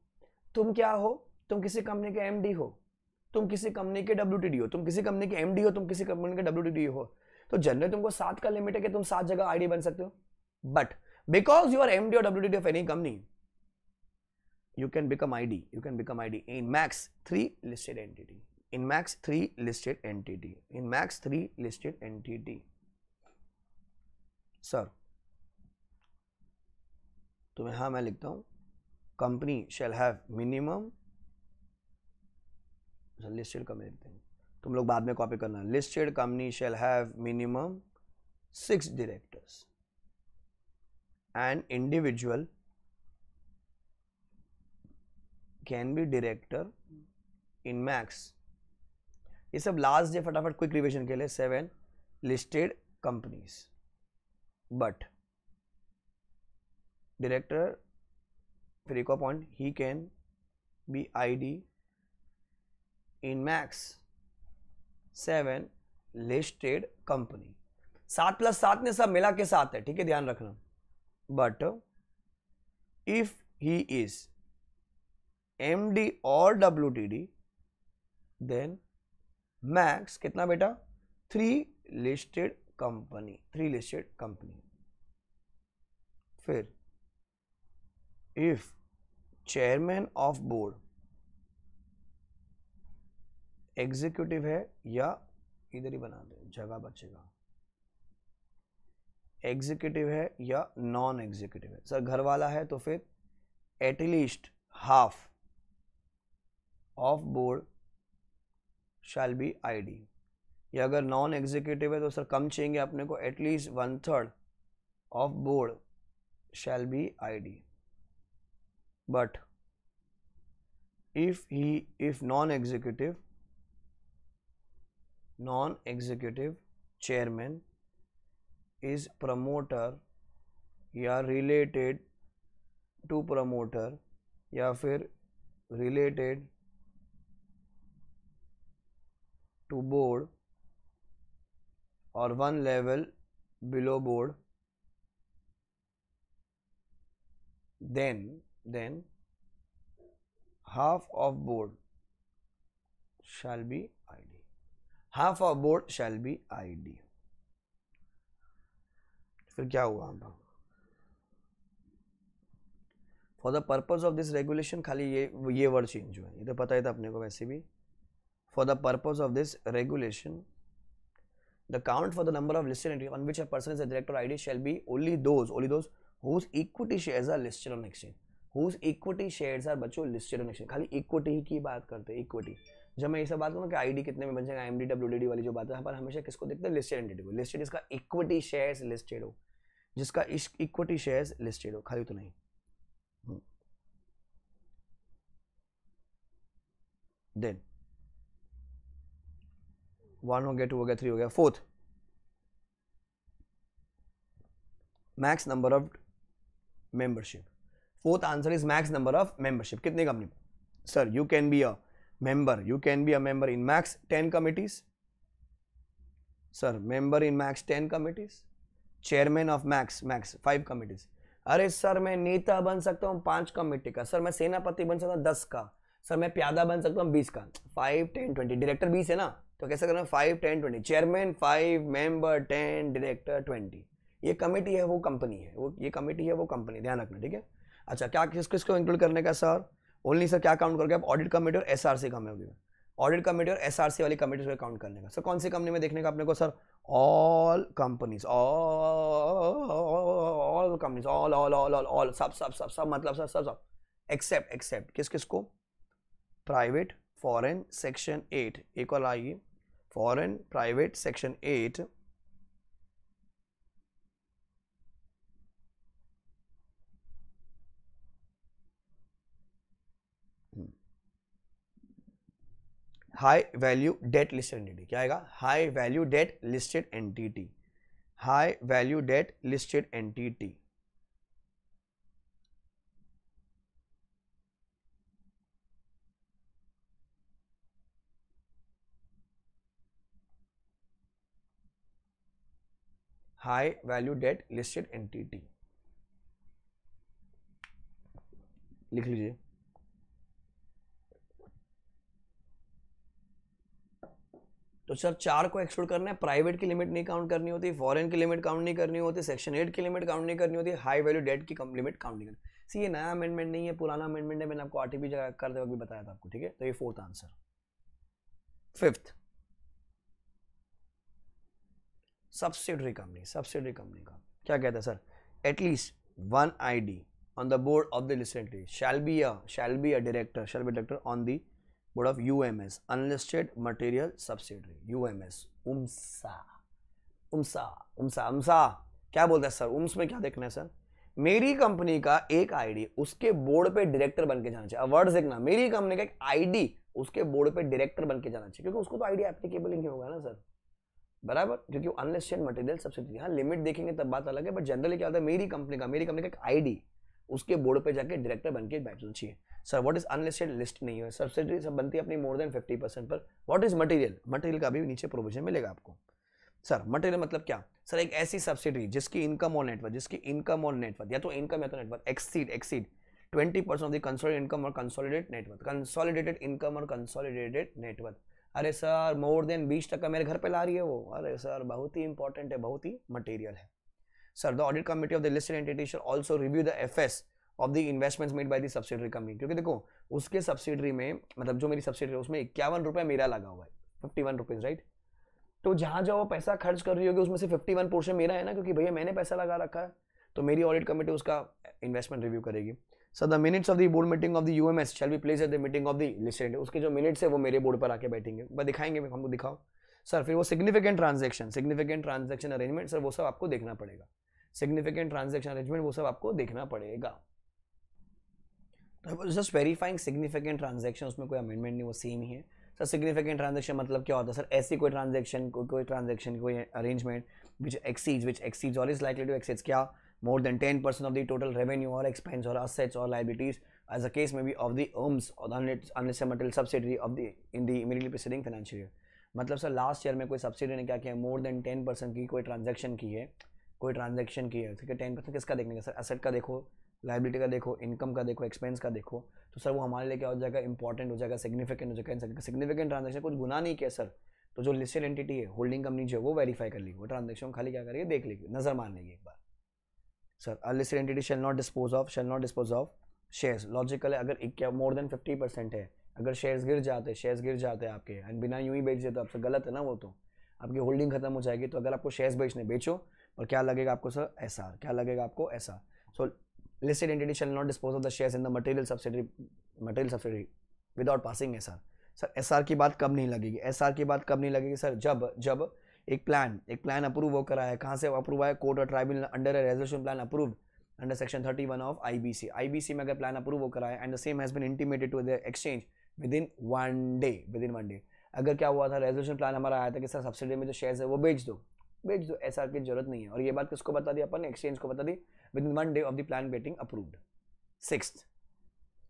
तुम क्या हो, तुम किसी कंपनी के एमडी हो, तुम किसी कंपनी के डब्ल्यूटीडी हो, तुम किसी कंपनी के एमडी हो, तुम किसी कंपनी के डब्ल्यूटीडी हो, तो जनरली तुमको 7 का लिमिट है कि तुम 7 जगह आईडी बन सकते हो। But because you are MD और WTD of any company, you can become ID in max 3 listed entity, sir तो यहां मैं लिखता हूं company shall have minimum, listed company लिखते हैं, तुम लोग बाद में कॉपी करना, listed company shall have minimum 6 directors and individual can be director in max, ये सब लास्ट डे फटाफट क्विक रिवीजन के लिए 7 लिस्टेड कंपनीज, बट डायरेक्टर फिर एक और point, he can B ID in max 7 listed company. 7 + 7 ने सब मिला के 7 है, ठीक है, ध्यान रखना। But if he is MD और WTD देन मैक्स कितना बेटा, 3 लिस्टेड कंपनी। फिर if chairman of board executive है, या इधर ही बना दे जगह बचेगा, एग्जीक्यूटिव है या नॉन एग्जीक्यूटिव है। सर घर वाला है तो फिर at least half of board shall be ID, या अगर नॉन एग्जीक्यूटिव है तो सर कम चाहिए अपने को, at least 1/3 of board shall be ID. But if non executive chairman is promoter या रिलेटेड टू प्रमोटर, या फिर related to board or 1 level below board, then half of board shall be ID, फिर क्या हुआ, for the purpose of this regulation, खाली ये word change हुआ है, ये तो पता ही था अपने को वैसे भी। For the purpose of this regulation, the count for the number of listed entities on which a person is a director ID shall be only those whose equity shares are listed on exchange. Whose equity shares are बच्चों listed on exchange। खाली equity की बात करते हैं, equity. जब मैं ये सब बात करूँ कि आईडी कितने में बन जाएगा, एमडी डब्ल्यूडीडी वाली जो बात है, यहाँ पर हमेशा किसको देखते हैं, लिस्टेड एंटिटी को। लिस्टेड इसका इक्विटी शेयर्स लिस्टेड हो, जिसका इक्विटी शेयर्स लिस्टेड हो, खाली तो नहीं। देन 1 हो गया, 2 हो गया, 3 हो गया। Fourth, max number of membership. Fourth answer is max number of membership. कितनी company? Sir you can be a member in max 10 committees. Sir, member in max 10 committees. Chairman of max 5 committees. अरे sir मैं नेता बन सकता हूँ 5 committee का, sir मैं सेनापति बन सकता हूँ 10 का, सर मैं प्यादा बन सकता हूँ 20 का। 5, 10, 20, डायरेक्टर 20 है ना, तो कैसे करना, 5, 10, 20, चेयरमैन 5, मेंबर 10, डायरेक्टर 20। ये कमेटी है वो कंपनी है, वो ये कमेटी है वो कंपनी, ध्यान रखना, ठीक है। अच्छा क्या किसको इंक्लूड करने का सर, ओनली सर क्या काउंट करोगे आप, ऑडिट कमेटी और एसआरसी कमेटी, ऑडिट कमेटी और एसआरसी वाली कमेटी को काउंट करने का। सर कौन सी कंपनी में देखने का अपने को, sir all companies, all companies, all सब मतलब सर सब एक्सेप्ट किस को, प्राइवेट फॉरेन सेक्शन 8, एक और आइए, foreign private section 8, high value debt listed entity, क्या आएगा, high value debt listed entity, high value debt listed entity. High value debt listed entity लिख लीजिए। तो सर 4 को एक्सक्लूड करना है, प्राइवेट की लिमिट नहीं काउंट करनी होती, फॉरेन की लिमिट काउंट नहीं करनी होती, सेक्शन 8 की लिमिट काउंट नहीं करनी होती, हाई वैल्यू डेट की लिमिट काउंट नहीं करनी। सी ये नया अमेंडमेंट नहीं है, पुराना अमेंडमेंट है, मैंने आपको आरटीपी करते वक्त भी बताया था आपको, ठीक है। तो ये 4th answer. 5th subsidiary company का क्या कहता है sir, at least 1 ID on the board of the listed entity shall be a director on the board of UMS unlisted material subsidiary, UMS उम्सा क्या बोलता है सर, उम्स में क्या देखना है सर, मेरी कंपनी का एक आईडी उसके बोर्ड पे डायरेक्टर बन के जाना चाहिए। वर्ड देखना, मेरी कंपनी का एक आईडी उसके बोर्ड पे डायरेक्टर बन के जाना चाहिए, क्योंकि उसको तो आईडी एप्लीकेबल नहीं होगा ना सर, बराबर, क्योंकि अनलिस्टेड मटेरियल सब्सिडी। हाँ लिमिट देखेंगे तब बात अलग है, बट जनरली क्या होता है, मेरी कंपनी का एक आईडी उसके बोर्ड पे जाके डायरेक्टर बन के बैठना चाहिए। Sir what is unlisted, list नहीं है, सब्सिडी सब बनती है अपनी मोर देन 50% पर। व्हाट इज मटेरियल, मटेरियल का भी नीचे प्रोविजन मिलेगा आपको। सर मटेरियल मतलब क्या, सर एक ऐसी सब्सिडी जिसकी इनकम और नेटवर्थ या तो इनकम या तो net worth exceed 20% of the consolidated income और कंसोलिडेटेड इनकम और कंसोलिडेटेड नेटवर्थ। अरे सर मोर देन 20% मेरे घर पे ला रही है वो, अरे सर बहुत ही इंपॉर्टेंट है, बहुत ही मटेरियल है। Sir the audit committee of the listed entity shell also review the FS of the investments made by the subsidiary company, क्योंकि देखो उसके सब्सिडरी में, मतलब जो मेरी सब्सिडरी है उसमें 51 रुपये मेरा लगा हुआ है, 51 रुपीज, राइट। तो जहां जहां वो पैसा खर्च कर रही होगी उसमें से 51 पोर्शन मेरा है ना, क्योंकि भैया मैंने पैसा लगा रखा है, तो मेरी ऑडिट कमेटी उसका इन्वेस्टमेंट रिव्यू करेगी। Sir the minutes of the board meeting of the UMS shall be placed at the meeting of the listed, उसके जो मिनट्स है वो मेरे बोर्ड पर आके बैठेंगे, बस दिखाएंगे, हमको दिखाओ। सर फिर वो सिग्निफिकेंट ट्रांजेक्शन अरेंजमेंट, सर वो सब आपको देखना पड़ेगा, सिग्निफिकेंट ट्रांजेक्शन अरेंजमेंट वो सब आपको देखना पड़ेगा। जस्ट वेरीफाइंग सिग्निफिकेंट ट्रांजेक्शन, उसमें कोई अमेंडमेंट नहीं, वो सेम ही है। सर सिग्निफिकेंट ट्रांजेक्शन मतलब क्या होता है सर, ऐसी कोई ट्रांजेक्शन कोई अरेंजमेंट विच एक्सीड्स और इज लाइकली टू एक्सीड्स क्या, more than 10% of the total revenue or expense or assets or liabilities as the case may be of the OMS or the unlisted material subsidiary of the in the immediately preceding financial year। मतलब sir last year में कोई subsidy ने क्या किया, मोर than 10% की कोई transaction की है, ठीक है। 10% किसका देखने का सर, एसेट का देखो, लाइबिलिटी का देखो, इनकम का देखो, एक्सपेंस का देखो, तो सर वो हमारे लिए क्या हो जाएगा, इंपॉर्टेंट हो जाएगा, सिग्निफिकेंट हो जाएगा। सिग्निफिकेंट ट्रांजेक्शन कुछ गुना नहीं किया सर, तो जो लिस्टेड एंटिटी है, होल्डिंग कंपनी जो वो वेरीफाई कर लेगी, वो ट्रांजेक्शन खाली क्या करेगी, देख लेगी, नजर मार लेगी एक बार। Sir unlisted entity shall not dispose of shares, logical है, अगर क्या मोर देन 50% है, अगर शेयर्स गिर जाते हैं आपके एंड बिना यूं ही बेच देते तो आपसे गलत है ना, वो तो आपकी होल्डिंग खत्म हो जाएगी। तो अगर आपको शेयर्स बेचने, बेचो, और क्या लगेगा आपको सर, एसआर, क्या लगेगा आपको, SR. So listed entity shall not dispose of the shares in the material subsidiary without passing SR. Sir SR की बात कब नहीं लगेगी, सर जब एक प्लान अप्रूव हो करा है, कहाँ से अप्रूव है, कोर्ट और tribunal under a resolution plan approved under section 31 of IBC में अगर प्लान अप्रूव हो करा है and the same has been intimated to the exchange within one day. अगर क्या हुआ था, रेजोल्यूशन प्लान हमारा आया था कि सर सब्सिडी में जो शेयर्स है वो बेच दो, एसआर की जरूरत नहीं है, और ये बात किसको बता दी अपन, एक्सचेंज को बता दी, within 1 day of the plan getting approved. 6th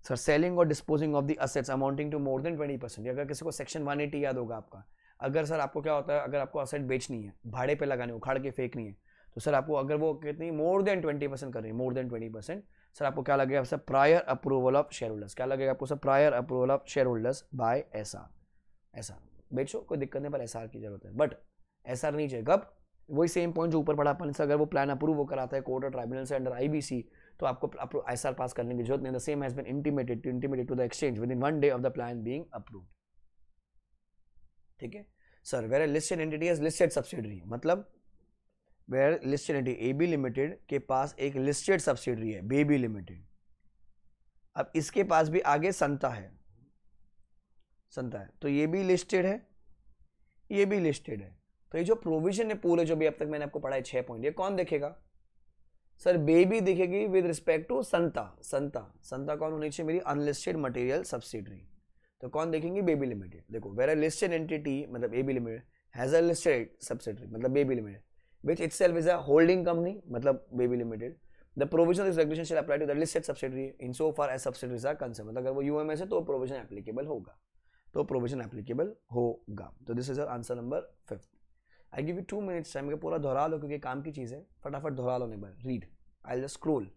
sir selling और disposing of the assets amounting to more than 20%। अगर किसी को सेक्शन 180 याद होगा आपका, अगर सर आपको क्या होता है, अगर आपको असेट बेचनी है, भाड़े पे लगानी है, उखाड़ के फेंकनी है, तो सर आपको अगर वो कितनी मोर देन 20% कर रही है, मोर देन 20%, सर आपको क्या लगेगा sir, prior approval of shareholders, क्या लगेगा आपको sir, prior approval of shareholders by SR. ऐसा बेचो, कोई दिक्कत नहीं, पर एसआर की जरूरत है, बट एसआर नहीं चाहिए कब, वही सेम पॉइंट जो ऊपर पढ़ा अपन से, अगर वो प्लान अप्रूव वो कराता है कोर्ट और ट्राइब्यूनल से अंडर आईबीसी, तो आपको एसआर पास करने की जरूरत नहीं, the same has been intimated to the exchange within 1 day of the plan being approved. ठीक है sir, where listed entity has listed subsidiary, मतलब where listed entity AB limited के पास एक लिस्टेड सब्सिडरी है बेबी लिमिटेड, अब इसके पास भी आगे संता है, तो ये भी लिस्टेड है, ये भी लिस्टेड है, तो ये जो प्रोविजन है पूरे जो भी अब तक मैंने आपको पढ़ा है 6 पॉइंट, ये कौन देखेगा सर, बेबी दिखेगी विद रिस्पेक्ट टू संता कौन होनी चाहिए, मेरी अनलिस्टेड मटेरियल सब्सिडरी, तो कौन देखेंगे, बेबी लिमिटेड। देखो वेयर अ लिस्टेड एंटिटी मतलब AB limited has a listed subsidiary मतलब BB limited which itself is a holding company मतलब BB limited, the provision of this regulation shall apply to the listed subsidiary insofar as subsidiaries are concerned, मतलब अगर वो UMS है तो provision applicable होगा, तो this is answer number 5। I give you 2 minutes time, के पूरा दोहरा लो क्योंकि काम की चीज है, फटाफट दोहरा लो, एक बार read, I just scroll.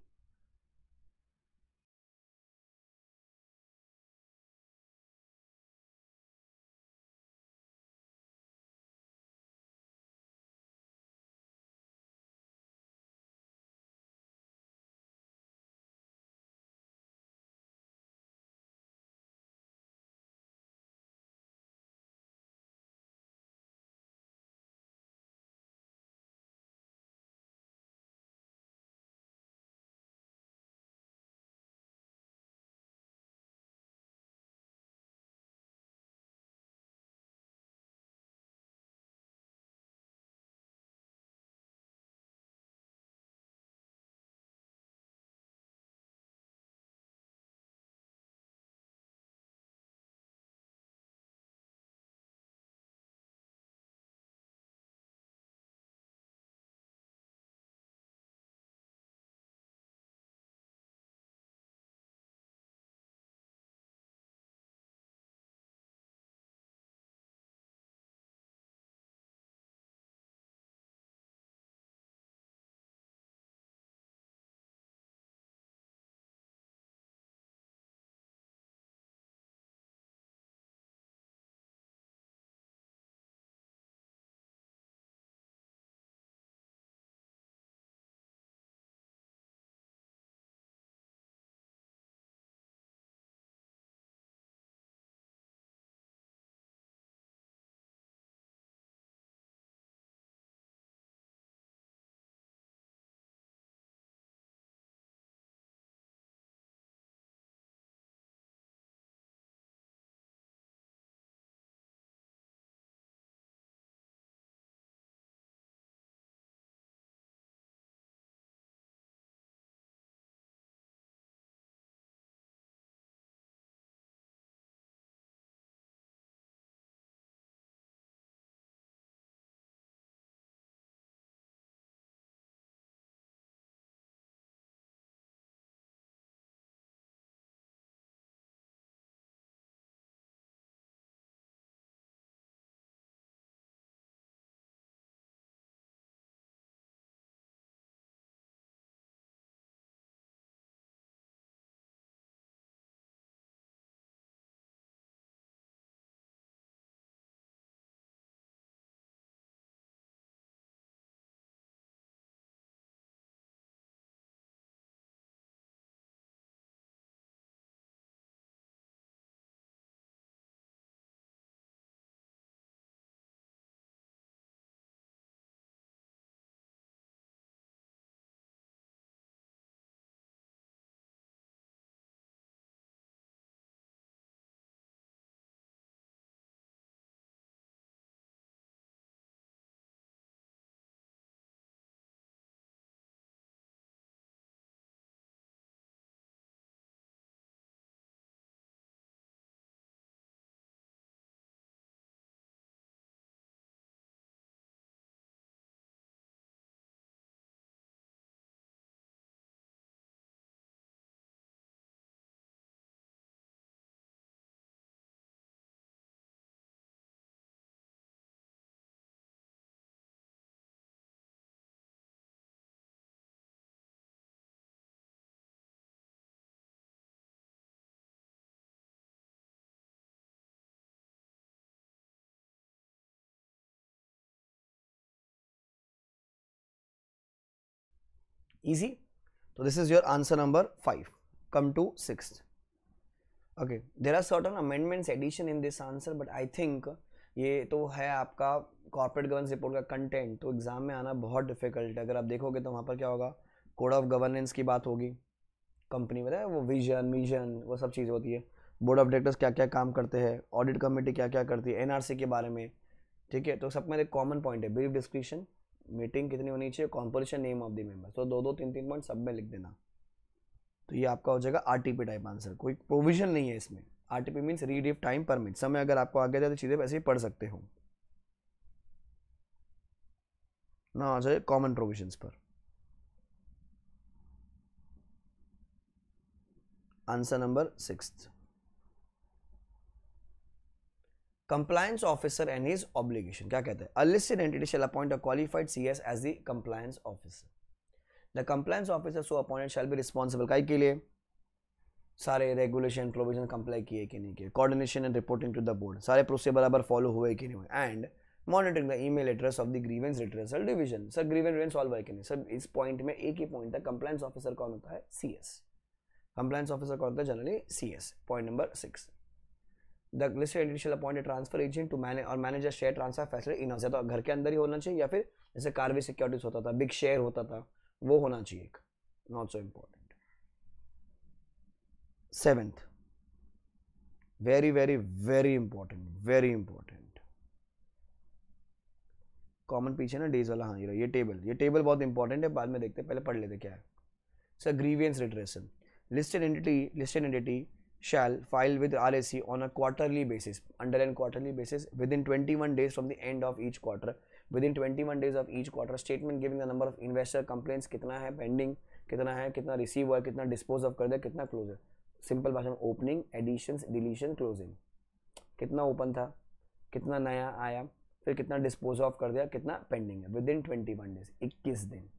Easy. So this is your answer number 5. Come to 6th. Okay, there are certain amendments addition in this answer, but I think ये तो है आपका कॉर्पोरेट गवर्नेंस रिपोर्ट का कंटेंट, तो एग्जाम में आना बहुत difficult है. अगर आप देखोगे तो वहाँ पर क्या होगा, कोड ऑफ गवर्नेंस की बात होगी, कंपनी में वो विजन वो सब चीज़ होती है, बोर्ड ऑफ डायरेक्टर्स क्या क्या काम करते हैं, ऑडिट कमेटी क्या क्या करती है, एनआरसी के बारे में. ठीक है, तो सब में एक कॉमन पॉइंट है, ब्रीफ डिस्क्रिप्शन, मीटिंग कितनी होनी चाहिए, composition, name of the member. तो 2-2, 3-3 पॉइंट सब में लिख देना. तो ये आपका हो जाएगा आरटीपी टाइप आंसर. कोई प्रोविजन नहीं है इसमें. RTP means read if time permit. समय अगर आपको आगे जाए तो चीज़ें वैसे ही पढ़ सकते हो ना. आ जाए कॉमन प्रोविजंस पर. Answer number 6. Compliance officer and his obligation. क्या कहते हैं? A listed entity shall appoint a qualified CS as the compliance officer. The compliance officer so appointed shall be responsible काय के लिए? सारे रेगुलेशन प्रोविजन कंप्लाई किए कि नहीं किए, coordination and reporting to the board, सारे प्रोसेस बराबर फॉलो हुए कि नहीं हुए, and monitoring the email address of the grievance redressal division. Sir grievance solve है कि नहीं? सर इस पॉइंट में एक ही पॉइंट है, कंप्लायंस ऑफिसर कौन होता है? सीएस. कंप्लायंस ऑफिसर कौन होता है? Generally CS. Point number 6. The listed entity shall appoint a transfer agent to manage और manage a share transfer facility in house. तो घर के अंदर ही होना चाहिए, या फिर जैसे कार्वी सिक्योरिटीज होता था, बिग शेयर होता था, वो होना चाहिए. Not so important. 7th, very very very important, very important. Common पीछे ना डेज वाला. हाँ ये टेबल बहुत इंपॉर्टेंट है, बाद में देखते हैं, पहले पढ़ लेते क्या है. Sir grievance redressal. listed entity shall file with RSC on a quarterly basis, underline quarterly basis, within 21 days from the end of each quarter. Within 21 days of each quarter, statement giving the number of investor complaints, कितना है pending, कितना है, कितना receive हुआ है, कितना dispose of कर दिया, कितना क्लोज है. सिंपल भाषा में ओपनिंग, एडिशंस, डिलीशन, क्लोजिंग. कितना ओपन था, कितना नया आया, फिर कितना डिस्पोज ऑफ कर दिया, कितना पेंडिंग है. विद इन 21 डेज, 21 दिन.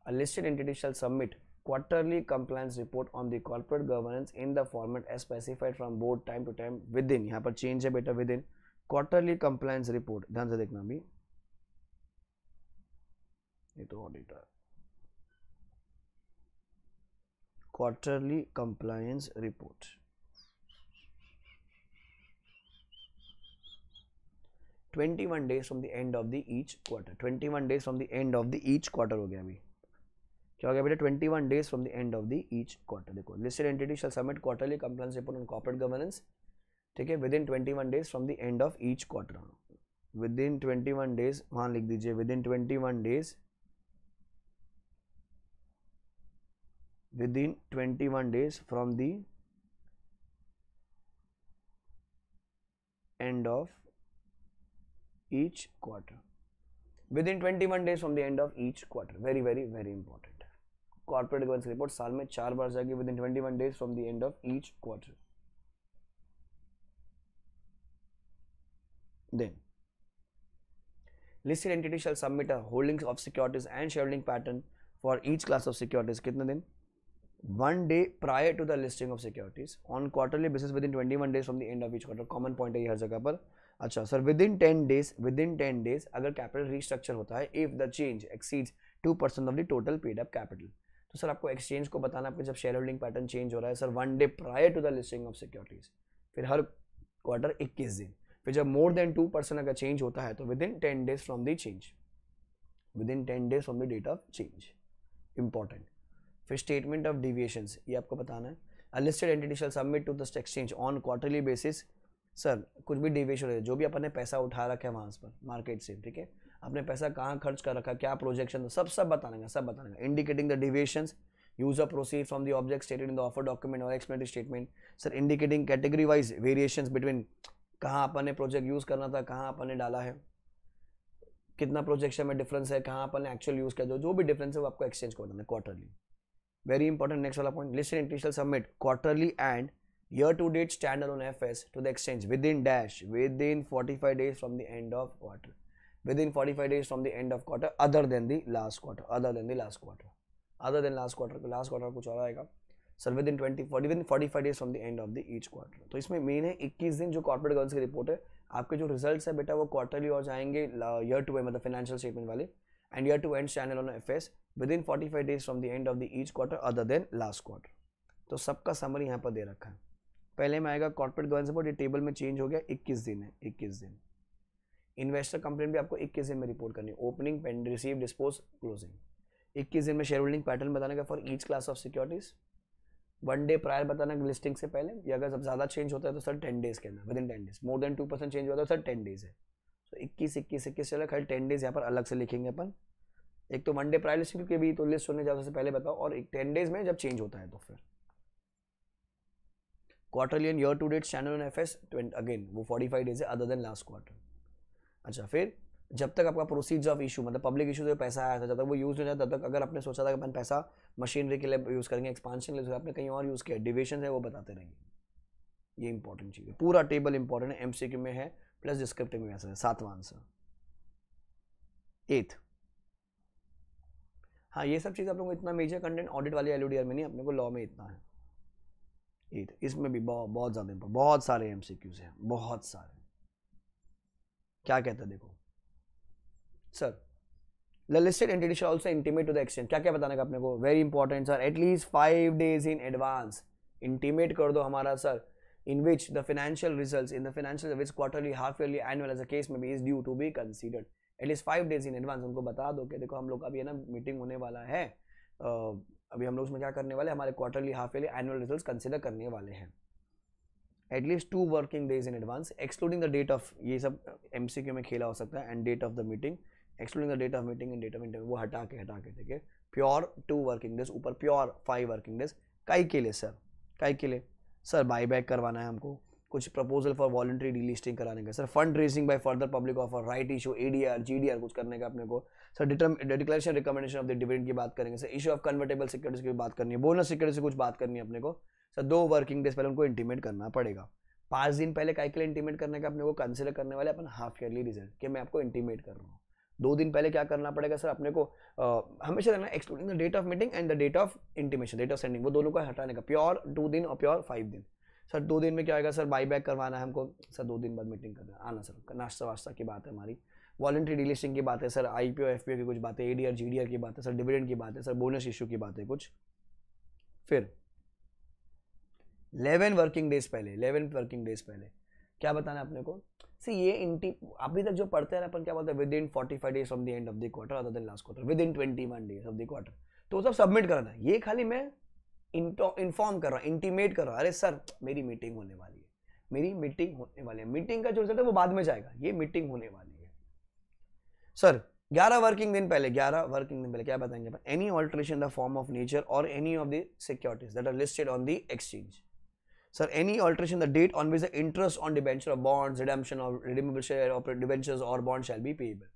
A listed entity shall submit quarterly compliance report on the corporate governance in the format as specified from board time to time within. यहाँ पर चेंज है बेटा, within quarterly compliance report. ध्यान से देखना भी, ये तो auditor. quarterly compliance report 21 days from the end of the each quarter. 21 days from the end of the each quarter हो गया. अभी क्या हो गया बेटा? 21 days from the end of the each quarter. देखो, listed entity shall submit quarterly compliance report on corporate governance, ठीक है, within 21 days from the end of each quarter. within 21 days, वहाँ लिख दीजिए within 21 days, within 21 days from the end of each quarter. Within 21 days from the end of each quarter. Very very very important. Corporate governance report साल में 4 बार जाएगी. Within 21 days from the end of each quarter. Then listed entity shall submit a holdings of securities and shareholding pattern for each class of securities. कितने दिन? 1 day prior to the listing of securities on quarterly basis within 21 days from the end of each quarter. Common point है हर जगह पर. अच्छा sir, within 10 days अगर capital restructure होता है, if the change exceeds 2% of the total paid up capital. तो sir आपको एक्सचेंज को बताना आपके जब शेयर होल्डिंग पैटर्न चेंज हो रहा है. Sir 1 day prior to the listing of securities, फिर हर क्वार्टर 21 दिन. फिर जब मोर देन 2% अगर चेंज होता है तो within 10 days from the change, within 10 days from the date of change. Important. फिर स्टेटमेंट ऑफ डिविएशंस, ये आपको बताना है. A listed entity shall submit to the stock exchange on quarterly basis. Sir कुछ भी deviation है, जो भी अपन ने पैसा उठा रखा है वहाँ पर मार्केट से, ठीक है, आपने पैसा कहाँ खर्च कर रखा है, क्या प्रोजेक्शन, सब बताना. Indicating the deviations, use of proceed from the object stated in the offer document और explanatory statement. Sir indicating category wise variations between कहाँ अपन ने प्रोजेक्ट यूज करना था, कहाँ अपन ने डाला है, कितना प्रोजेक्शन में डिफरेंस है, कहाँ अपन ने एक्चुअल यूज किया, जो भी डिफरेंस है वो आपको एक्सचेंज को बताना है क्वार्टरली. Very important. नेक्स्ट वाला point, listed entity shall submit quarterly and year to date standalone FS to the exchange within 45 days from the end of quarter. Within 45 days from the end of quarter other than the last quarter. last quarter कुछ और आएगा. Sir with in 45 days from the end of the each quarter. तो इसमें main है 21 दिन जो corporate governance की report है. आपके जो रिजल्ट्स है बेटा वो क्वार्टरली और जाएंगे ईयर टू मतलब फाइनेंशियल स्टेटमेंट वाले. and year to end channel on FS within 45 days from the end of the each quarter other than last quarter. तो सबका समरी यहाँ पर दे रखा है. पहले में आएगा कॉर्पोरेट गवर्नेंस रिपोर्ट, ये टेबल में चेंज हो गया, 21 दिन है, 21 दिन. इन्वेस्टर कंप्लेंट भी आपको 21 दिन में रिपोर्ट करनी है. ओपनिंग, पेंड, रिसीव, डिस्पोज, क्लोजिंग. 21 दिन में शेयर होल्डिंग पैटर्न बताने का for each class of securities. 1 day prior बताना लिस्टिंग से पहले, या अगर सब ज़्यादा चेंज होता है तो सर 10 डेज के अंदर, within 10 days. More than 2% change होता है तो सर 10 डेज है. तो 21 चला, खाली 10 डेज यहाँ पर अलग से लिखेंगे अपन. एक तो 1 डे प्रायर लिस्टिंग के भी तो लिस्ट होने जाओ से पहले बताओ, और एक 10 डेज में जब चेंज होता है तो फिर quarterly and year to date channel on FS again वो 45 डेज है अदर देन लास्ट क्वार्टर. अच्छा, फिर जब तक आपका प्रोसीड्स ऑफ इशू मतलब पब्लिक इशू से पैसा आया था जब तक वो यूज हो जाए, तब तक अगर आपने सोचा था कि अपन पैसा मशीनरी के लिए यूज करेंगे, एक्सपांशन के लिए आपने कहीं और यूज किया, डिविजन है वो बताते रहेंगे. ये इंपॉर्टेंट चीज है. पूरा टेबल इंपॉर्टेंट है, एमसीक्यू में है प्लस डिस्क्रिप्टिव में है. 7वां आंसर. 8th. हाँ, ये सब चीज आप लोगों को इतना मेजर कंटेंट ऑडिट वाली एलओडीआर में नहीं, अपने को लॉ में इतना है. 8th. इसमें भी बहुत ज्यादा बहुत सारे एमसीक्यूज हैं, बहुत सारे. क्या कहता है देखो sir, the listed entity shall also intimate to the exchange. क्या क्या बताने का अपने को, very important sir, at least 5 days in advance intimate कर दो हमारा sir, in which the financial results in the financial which quarterly, half yearly, annual as a case may be is due to be considered. At least 5 days in advance उनको बता दो कि देखो हम लोग अभी है ना मीटिंग होने वाला है, अभी हम लोग उसमें क्या करने वाले, हमारे quarterly, half yearly, annual results consider करने वाले हैं. At least 2 working days in advance, excluding the date of, ये सब एमसीक्यू में खेला हो सकता है, and date of the meeting, excluding the date of meeting and date of interview, वो हटा के ठीक है. प्योर 2 working days, ऊपर प्योर 5 working days. काई के लिए सर, काई के लिए सर, बाईबैक करवाना है हमको, कुछ प्रपोजल फॉर वॉलंटरी डीलिस्टिंग कराने का sir, fund raising by further public offer, right issue, ADR, GDR कुछ करने का अपने को sir, declaration recommendation of the dividend की बात करेंगे sir, issue of convertible securities की बात करनी है, बोनस सिक्योरिटी से कुछ बात करनी है अपने को सर. 2 working days पहले उनको इंटीमेट करना पड़ेगा. 5 दिन पहले काय के लिए इंटीमेट करने का अपने को कंसिडर करने वाले अपन हाफ ईयरली रिजल्ट कि मैं आपको इंटीमेट कर रहा हूँ. 2 दिन पहले क्या करना पड़ेगा सर अपने को, हमेशा रहना excluding the date of meeting and the date of intimation, date of sending, वो दोनों को हटाने का. प्योर 2 दिन और प्योर 5 दिन सर. 2 दिन में क्या आएगा सर, बाईबैक करवाना है हमको सर, 2 दिन बाद मीटिंग करना आना सर, नाश्ता वास्ता की बात है हमारी, वॉलंटरी डीलिस्टिंग की बात है सर, आईपीओ एफपीओ की कुछ बातें, एडीआर जीडीआर की बात है सर, डिविडेंड की बात है सर, बोनस इशू की बात है कुछ. फिर 11 working days पहले क्या बताना है अपने को, सी ये अभी तक जो पढ़ते हैं अपन क्या बोलते हैं, with in 45 days from the end of the quarter other than last quarter, with in 21 days of the quarter, तो सब सबमिट करना है. ये खाली मैं इन्फॉर्म कर रहा हूँ, इंटीमेट कर रहा हूँ, अरे सर मेरी मीटिंग होने वाली है, मेरी मीटिंग होने वाली है. मीटिंग का जो रिजल्ट है वो बाद में जाएगा, ये मीटिंग होने वाली है सर. 11 working दिन पहले क्या बताएंगे अपन, any alteration the form of nature और any of the securities that are listed on the exchange. Sir, any alteration the date on which the interest on debenture of bonds, redemption of redeemable share of debentures or bonds shall be payable.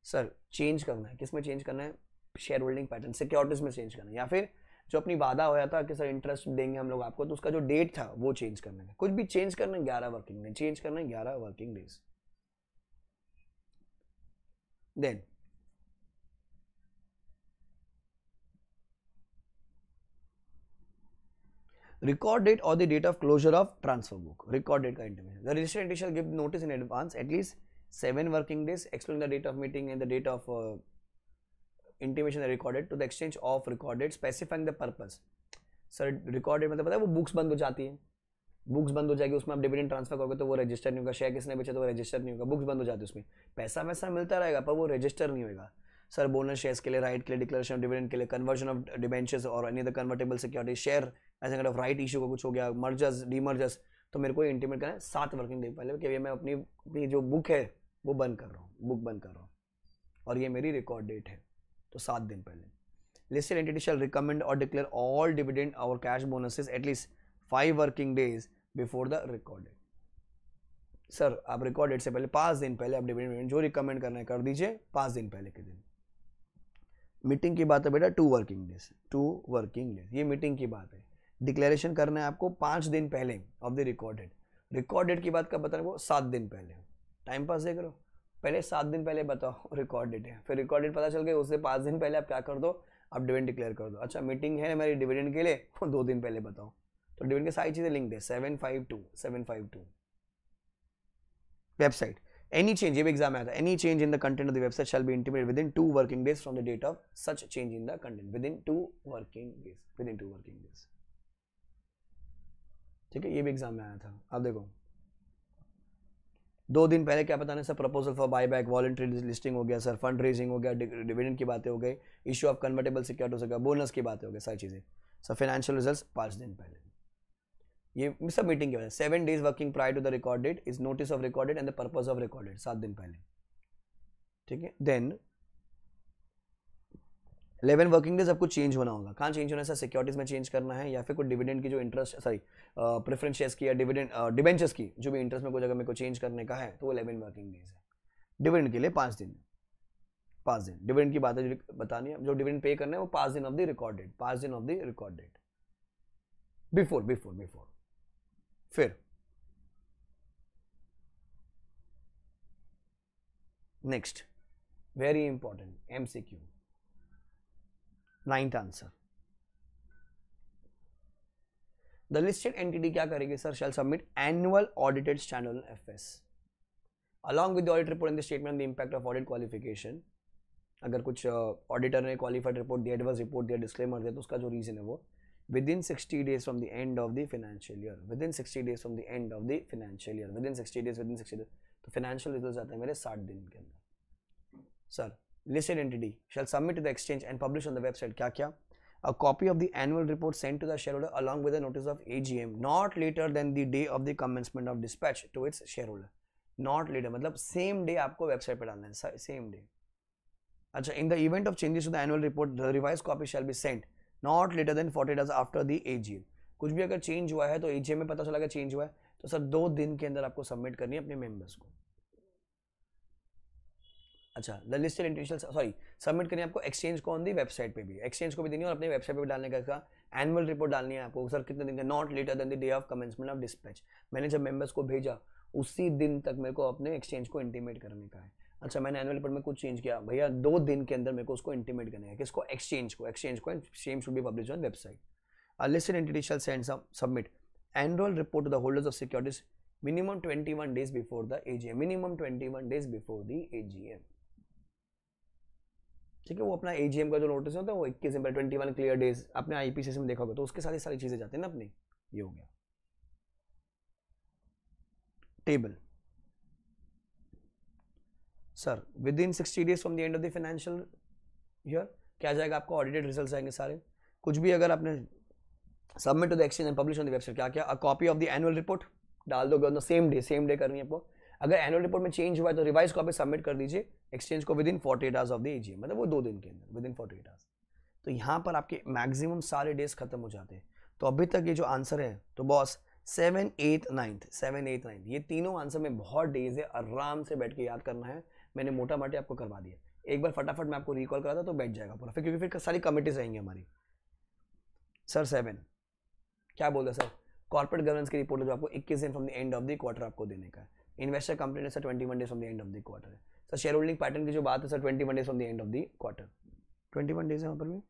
Sir, change करना है, किस में change करना है, share holding pattern, securities में change करना है, या फिर जो अपनी वादा होया था कि सर इंटरेस्ट देंगे हम लोग आपको, तो उसका जो डेट था वो चेंज करना है. कुछ भी चेंज करना है 11 working day, चेंज करना है 11 working days. Then record date or the date of closure of transfer book, record date का intimation. The registered entity shall give notice in advance at least 7 working days, excluding the date of meeting and the date of intimation recorded to the exchange of recorded, specifying the purpose. Sir, recorded मतलब पता है वो books बंद हो जाती है, books बंद हो जाएगी, उसमें आप डिविडेंड ट्रांसफर करोगे तो वो रजिस्टर नहीं होगा, शेयर किसने बेचा तो वो रजिस्टर नहीं होगा, बुक्स बंद हो जाती है, उसमें पैसा वैसा मिलता रहेगा पर वो रजिस्टर नहीं होगा. सर, बोनस शेयर्स के लिए, राइट के लिए, डिक्लेरेशन ऑफ डिविडेंड के लिए, कन्वर्जन ऑफ डिबेंचर्स और any other convertible security, share as kind of right issue का कुछ हो गया, मर्जर्स, डीमर्जर्स, तो मेरे को इंटीमेट करना है 7 working day पहले कि मैं अपनी जो बुक है वो बंद कर रहा हूँ, बुक बंद कर रहा हूँ, और ये मेरी रिकॉर्ड डेट है, तो 7 दिन पहले. लिस्टेड एंटिटी शैल रिकमेंड और डिक्लेयर ऑल डिविडेंड और cash bonuses at least 5 working days before the record date. Sir, आप रिकॉर्ड डेट से पहले 5 दिन पहले आप डिविडेंड जो रिकमेंड करना है कर दीजिए 5 दिन पहले के दिन. मीटिंग की बात है बेटा 2 working days, 2 working days, ये मीटिंग की बात है. डिक्लेरेशन करना है आपको 5 दिन पहले ऑफ द रिकॉर्डेड. रिकॉर्डेड की बात कब बताना है, 7 दिन पहले. टाइम पास देख रहे हो, पहले 7 दिन पहले बताओ रिकॉर्ड डेट है, फिर रिकॉर्ड डेट पता चल गई, उससे 5 दिन पहले आप क्या कर दो, आप डिविडेंड डिक्लेयर कर दो. अच्छा, मीटिंग है हमारी डिविडेंड के लिए, 2 दिन पहले बताओ, तो डिविडेंड की सारी चीजें लिंक्ड है. 752 वेबसाइट. एनी चेंज, ये भी एग्जाम में आता है, any change in the content of the website shall be intimated within 2 working days from the date of such change in the content, within 2 working days, within 2 working days. ठीक है, ये भी exam में आया था। अब देखो 2 दिन पहले क्या बताना sir, proposal for buyback, voluntary listing हो गया सर, फंड रेजिंग हो गया, डिविडेंड की बातें हो गई, इशू ऑफ कन्वर्टेबल सिक्योरिटीज हो गया, बोनस की बातें हो गई, सारी चीजें सर। फाइनेंशियल रिजल्ट्स 5 दिन पहले, ये सब मीटिंग के बाद 7 days working prior to the record date is notice of record date and the purpose of record date, 7 दिन पहले। ठीक है, देन 11 वर्किंग डेज आपको चेंज होना होगा। कहाँ चेंज होना है सर, सिक्योरिटीज में चेंज करना है, या फिर कोई डिविडेंड की जो इंटरेस्ट, सॉरी प्रेफरेंस शेयर्स की या डिविडेंड डिबेंचर्स की जो भी इंटरेस्ट में कोई जगह मेरे को चेंज करने का है, तो वो 11 वर्किंग डेज है। डिविडेंड के लिए 5 दिन, 5 दिन डिविडेंड की बात है जो बतानी है, जो डिविडेंड पे करना है वो 5 दिन ऑफ द रिकॉर्ड डेट, 5 दिन of the record date, before. फिर next very important MCQ, 9th आंसर। द लिस्टेड एंटिटी क्या करेगी sir, shall submit annual audited standalone FS along with the audit report and the statement of the impact of audit qualification. अगर कुछ auditor ने qualified report दिया, adverse report दिया, disclaimer दिया, तो उसका जो रीजन है वो within 60 days from the end of the financial year, within 60 days from the end of the financial year, within 60 days, तो financial results आते हैं मेरे 60 दिन के अंदर। Sir listed entity shall submit to the exchange and publish on the website क्या क्या, a copy of the annual report sent to the shareholder along with a notice of AGM not later than the day of the commencement of dispatch to its shareholder, not later मतलब same day आपको website पे डालना है, same day। अच्छा, in the event of changes to the annual report the revised copy shall be sent not later than 40 days after the AGM। कुछ भी अगर change हुआ है तो AGM में पता चला कि चेंज हुआ है, तो सर 2 दिन के अंदर आपको सबमिट करनी है अपने मेंबर्स को। अच्छा, the listed entity sorry submit करनी है आपको एक्सचेंज को ऑन दी वेबसाइट पे भी, एक्सचेंज को भी देनी है और अपने वेबसाइट पे भी डालने का। एनुअल रिपोर्ट डालनी है आपको सर कितने दिन का, not later than the day of commencement of dispatch. मैंने जब मेंबर्स को भेजा उसी दिन तक मेरे को अपने एक्सचेंज को इंटीमेट करने का है। अच्छा, मैंने एनुअल रिपोर्ट में कुछ चेंज किया भैया, 2 दिन के अंदर मेरे को उसको इंटीमेट करना है, किसको, एक्सचेंज को, same should be publish on website. A listed entity shall send submit annual report to the holders of securities minimum 21 days before the AGM, minimum 21 days before the AGM। ठीक है, वो अपना AGM का जो notice होता है वो 21 दिन पहले, 21 क्लियर डेज आपने IPCC में देखा होगा, तो उसके साथ सारी चीजें जाती है ना अपनी। ये हो गया table. Sir with in 60 days from the end of the financial year क्या जाएगा आपको, ऑडिटेड रिजल्ट्स आएंगे सारे। कुछ भी अगर आपने submit to the exchange and publish on the website क्या क्या, a copy of the annual report डाल दोगे ऑन द सेम डे करनी है आपको। अगर एनुअल रिपोर्ट में चेंज हुआ है तो रिवाइज कॉपी सबमिट कर दीजिए एक्सचेंज को with in 48 hours of the AGM, मतलब वो 2 दिन के अंदर, विद इन 48 hours। तो यहाँ पर आपके मैक्सिमम सारे डेज खत्म हो जाते हैं। तो अभी तक ये जो आंसर है तो बॉस 7, 8, 9 ये तीनों आंसर में बहुत डेज है, आराम से बैठ के याद करना है। मैंने मोटा मोटी आपको करवा दिया, एक बार फटाफट मैं आपको रिकॉल करा था तो बैठ जाएगा पूरा, फिर क्योंकि फिर सारी कमिटीज रहेंगी हमारी। सर 7 क्या बोल रहे सर, कॉर्पोरेट गवर्नेंस की रिपोर्ट जो आपको 21 दिन from the end of the quarter आपको देने का है। इन्वेस्टर कंप्लेंट है sir 21 days from the end of the quarter है। सर शेयर होल्डिंग पैटर्न की जो बात है sir 21 days from the end of the quarter, 21 days है वहाँ पर भी।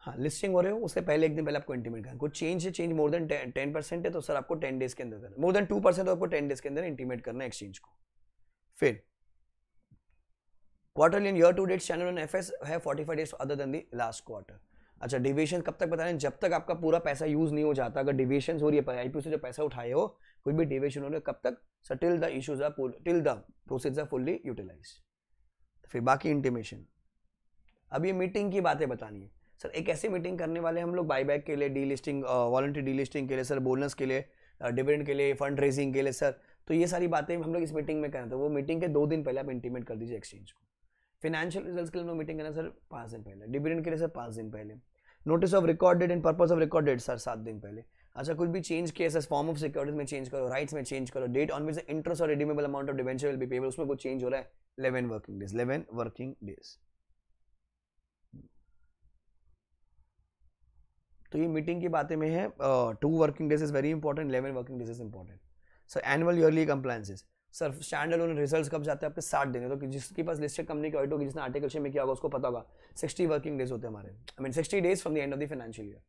हाँ लिस्टिंग हो रहे हो उससे पहले एक दिन पहले आपको इंटीमेट करना। कुछ चेंज मोर देन 10% है तो सर आपको 10 days के अंदर करना, मोर देन 2% तो आपको 10 days के अंदर इंटीमेट करना है एक्सचेंज को। फिर quarterly and year to date standard FS है 45 days other than the last quarter. अच्छा, डिविएशन कब तक बता रहे हैं, जब तक आपका पूरा पैसा यूज नहीं हो जाता। अगर डिविएशन हो रही है IPO से जो पैसा उठाए हो, कोई भी डिविएशन हो रहा है, कब तक sir, till the issues are till the proceeds are fully utilised. फिर बाकी इंटीमेशन, अब ये मीटिंग की बातें बतानी है सर। एक ऐसी मीटिंग करने वाले हम लोग बायबैक के लिए, डीलिस्टिंग, वॉलंटरी डीलिस्टिंग के लिए सर, बोनस के लिए, डिविडेंड के लिए, फंड रेजिंग के लिए सर। तो ये सारी बातें हम लोग इस मीटिंग में करें, तो वो मीटिंग के 2 दिन पहले आप इंटीमेट कर दीजिए एक्सचेंज को। फाइनेंशियल रिजल्ट्स के लिए मीटिंग करना सर 5 दिन पहले, डिविडेंड के लिए सर 5 दिन पहले, notice of record date and purpose of record date sir 7 दिन पहले। अच्छा, कुछ भी चेंज किया सर, फॉर्म ऑफ सिक्योरिटीज में चेंज करो, राइट्स में चेंज करो, date on which the interest और redeemable amount of debenture will be payable, उसमें कुछ चेंज हो रहा है, 11 वर्किंग डेज, 11 वर्किंग डेज। तो ये मीटिंग की बातें में है। 2 working days is very important, 11 working days is important. Sir annual yearly compliances sir, stand alone results कब जाते हैं आपके 60 दिन है, तो जिसके पास लिस्टेड कंपनी की ऑडिट होगी, जिसने आर्टिकल में किया होगा उसको पता होगा 60 वर्किंग डेज होते हैं हमारे, 60 days from the end of the financial year.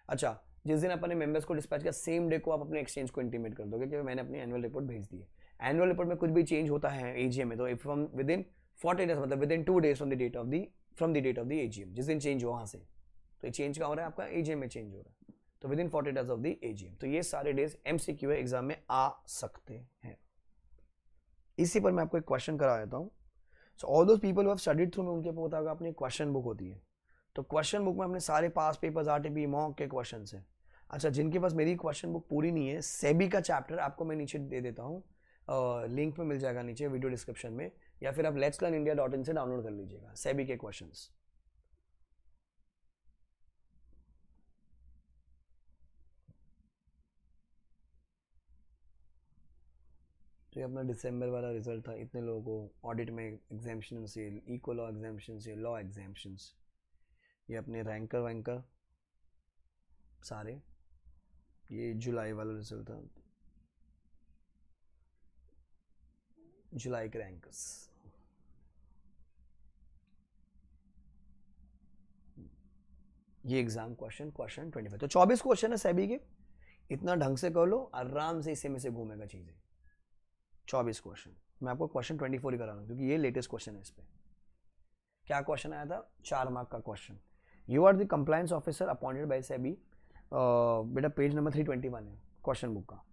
अच्छा, जिस दिन अपने मेंबर्स को डिस्पैच किया सेम डे को आप अपने एक्सचेंज को इंटीमेट कर दोगे कि मैंने अपनी एनुअल रिपोर्ट भेज दी है। एनुअल रिपोर्ट में कुछ भी चेंज होता है एजीएम में तो if from within 40 days मतलब within 2 days from the date of the AGM, जिस दिन चेंज हो वहां से, तो ये चेंज कहाँ हो रहा है आपका एजीएम में चेंज हो रहा है, तो within 40 days of the AGM. तो ये सारे डेज एमसीक्यू है, एग्जाम में आ सकते हैं। इसी पर मैं आपको एक क्वेश्चन करा देता हूँ। So all those people who have studied through में उनके पता होगा अपनी क्वेश्चन बुक होती है, तो क्वेश्चन बुक में अपने सारे पास पेपर्स आरटीपी मॉक के क्वेश्चन है। अच्छा, जिनके पास मेरी क्वेश्चन बुक पूरी नहीं है, सेबी का चैप्टर आपको मैं नीचे दे देता हूँ, लिंक में मिल जाएगा नीचे वीडियो डिस्क्रिप्शन में, या फिर आप letslearnindia.in से डाउनलोड कर लीजिएगा सेबी के क्वेश्चंस। तो ये अपना दिसंबर वाला रिजल्ट था, इतने लोगों को ऑडिट में एग्जाम्पशन से, इक्वल लॉ एग्जाम्पशन से, लॉ एग्जाम्पशंस, ये अपने रैंकर वैंकर सारे, ये जुलाई वाला रिजल्ट था, जुलाई के रैंकर्स। ये एग्जाम क्वेश्चन 25, तो 24 क्वेश्चन है सेबी के, इतना ढंग से कर लो, आराम से इसी में से घूमेगा चीजें। 24 क्वेश्चन, मैं आपको क्वेश्चन 24 ही करा रहा हूँ क्योंकि ये लेटेस्ट क्वेश्चन है। इस पे क्या क्वेश्चन आया था, 4 मार्क का question. You are the compliance officer appointed by SEBI, बेटा पेज नंबर 321 है क्वेश्चन बुक का।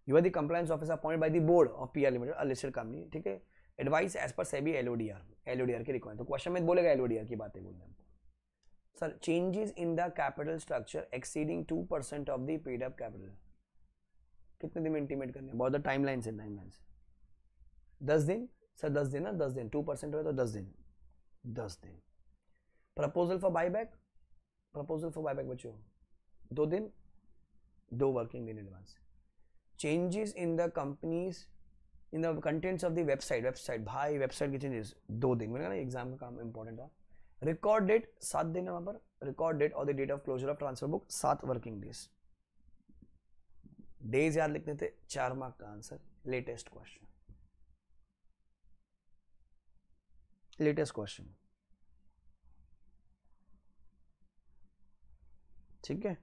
You are the compliance officer appointed by the board of PR limited a listed company, ठीक है, advice as per SEBI LODR की requirement. तो question में बोलेगा LODR की बातें बोलने हमको। Sir, changes in the capital structure exceeding 2% of the paid up capital, कितने दिन में इंटीमेट करने, बहुत द टाइमलाइंस है, टाइमलाइंस 10 दिन सर, 10 दिन ना, 10 दिन 2% हो तो 10 दिन, 10 दिन। Proposal for buyback, proposal for buyback बच्चों 2 दिन, 2 वर्किंग दिन advance. Changes in the companies in the contents of the website भाई वेबसाइट के चेंजेस 2 दिन, मैंने कहा ना एग्जाम का काम इंपॉर्टेंट था। रिकॉर्ड डेट 7 दिन है वहां पर, रिकॉर्ड डेट और the date of closure of transfer book 7 working days. Days याद लिखने थे, 4 मार्क का answer. Latest question, latest question, ठीक है।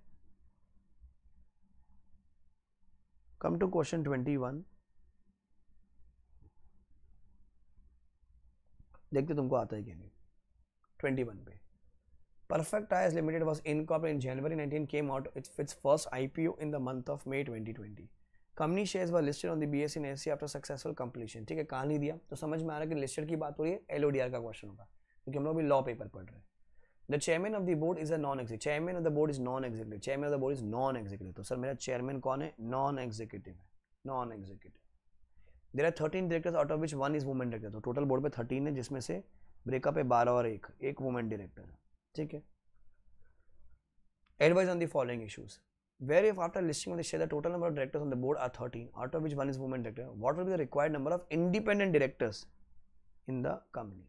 कम टू क्वेश्चन 21, देखते तुमको आता है कि नहीं। 21 पे, Perfect Tires Limited was incorporated in January 19, came out with its first IPO in the month of May 2020. Company shares were listed on the BSE and NSE after successful completion. ठीक है, कहानी दिया तो समझ में आ रहा है कि लिस्टेड की बात हो रही है, एलओडीआर का क्वेश्चन होगा क्योंकि हम लोग भी लॉ पेपर पढ़ रहे हैं। The chairman of the board is a non-executive. Chairman of the board is non-executive. Chairman of the board is non-executive. तो सर मेरा चेयरमैन कौन है, non-executive है, non-executive. There are 13 directors out of which 1 is woman director. तो total board पे 13 है जिसमें से ब्रेकअप है 12 और एक वुमेन डायरेक्टर है, ठीक है। Advise on the following issues. Where if after listing of the share the total number of directors on the board are 13, out of which 1 is woman director, what will be the required number of independent directors in the company?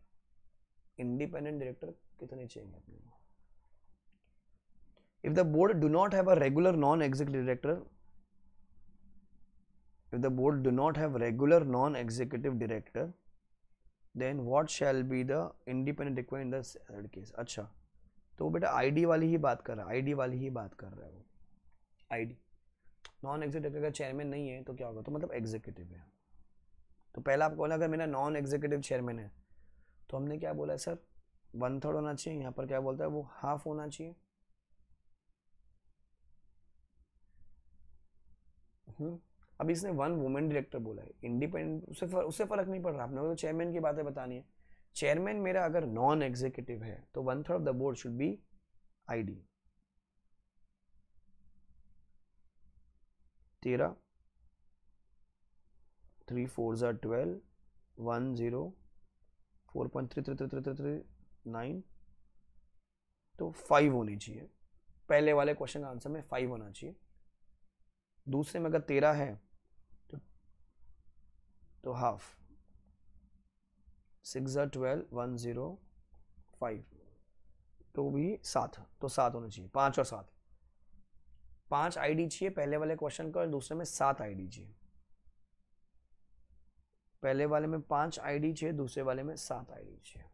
Independent director कितने चाहिए अपने को? If the board do not have a regular non-executive director, if the board do not have regular non-executive director, then what shall be the independent required in the third case? अच्छा, तो बेटा ID वाली ही बात कर रहा है, ID वाली ही बात कर रहा है वो। आईडी नॉन एग्जीक्यूटिव का चेयरमैन नहीं है तो क्या होगा, तो मतलब एग्जीक्यूटिव है। तो पहला आपको बोला अगर मेरा नॉन एग्जीक्यूटिव चेयरमैन है तो हमने क्या बोला है सर, 1/3 होना चाहिए। यहाँ पर क्या बोलता है वो, हाफ होना चाहिए। अब इसने 1 वुमेन डायरेक्टर बोला है, इंडिपेंडेंट, उससे फर्क नहीं पड़ रहा, आपने तो चेयरमैन की बातें बतानी है। चेयरमैन मेरा अगर नॉन एग्जीक्यूटिव है तो 1/3 of the board should be ID. 13 3 4 12 1 0 4.333339, तो 5 होनी चाहिए। पहले वाले क्वेश्चन का आंसर में 5 होना चाहिए। दूसरे में अगर 13 है तो हाफ, 6 12 1 0 5, तो भी 7, तो 7 होना चाहिए। 5 और 7, 5 आईडी चाहिए पहले वाले क्वेश्चन का, और दूसरे में 7 आईडी चाहिए। पहले वाले में 5 आईडी चाहिए, दूसरे वाले में 7 आईडी चाहिए।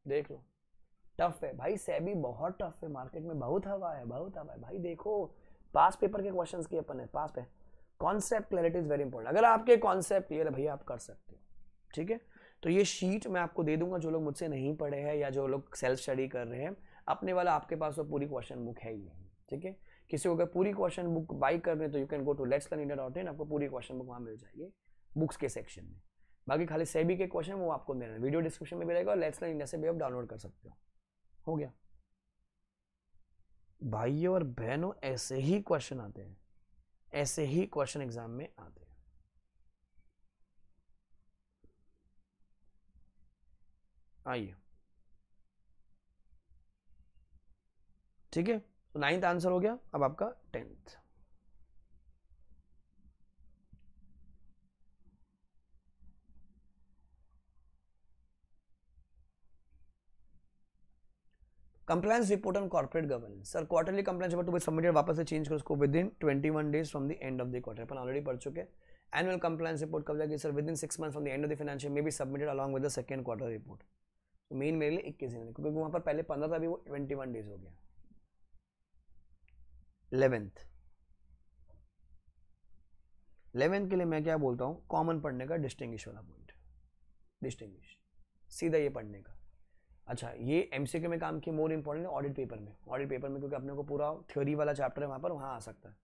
देख लो टफ है भाई, सेबी बहुत टफ है, मार्केट में बहुत हवा है, बहुत हवा है भाई। देखो पास पेपर के क्वेश्चंस किए अपन है, पास पे concept clarity is very important. अगर आपके कॉन्सेप्ट क्लियर है भैया आप कर सकते हो, ठीक है। तो ये शीट मैं आपको दे दूंगा, जो लोग मुझसे नहीं पढ़े हैं या जो लोग सेल्फ स्टडी कर रहे हैं, अपने वाला आपके पास तो पूरी क्वेश्चन बुक है ही नहीं, ठीक है। किसी को अगर पूरी क्वेश्चन बुक बाई करने तो you can go to let'slearnindia.in, आपको पूरी क्वेश्चन बुक वहां मिल जाएगी बुक्स के सेक्शन में। बाकी खाली सेबी के क्वेश्चन वो आपको देना है, वीडियो डिस्क्रिप्शन में भी रहेगा और लेट्स लर्न इंडिया से भी आप डाउनलोड कर सकते हो गया भाइयों और बहनों। ऐसे ही क्वेश्चन आते हैं, ऐसे ही क्वेश्चन एग्जाम में आते हैं। आइए, ठीक है। तो 9th आंसर हो गया, अब आपका 10th। Compliance report on corporate governance. Sir quarterly compliance report to be submitted, वापस से चेंज करो उसको, within 21 days from the end of the quarter. अपन ऑलरेडी पढ़ चुके। एनुअल कंप्लायंस रिपोर्ट कब जाएगी sir? Within 6 month from the end of the financial में be submitted along with the second quarter report. तो main मेरे लिए 21 दिन, क्योंकि वहां पर पहले 15 था, अभी वो 21 डेज हो गया। 11th के लिए मैं क्या बोलता हूँ, कॉमन पढ़ने का डिस्टिंग्विश वाला पॉइंट, डिस्टिंग्विश सीधा ये पढ़ने का। अच्छा ये एमसीक्यू में काम किया, मोर इंपॉर्टेंट है ऑडिट पेपर में, ऑडिट पेपर में क्योंकि अपने को पूरा थ्योरी वाला चैप्टर है वहां पर, वहां आ सकता है।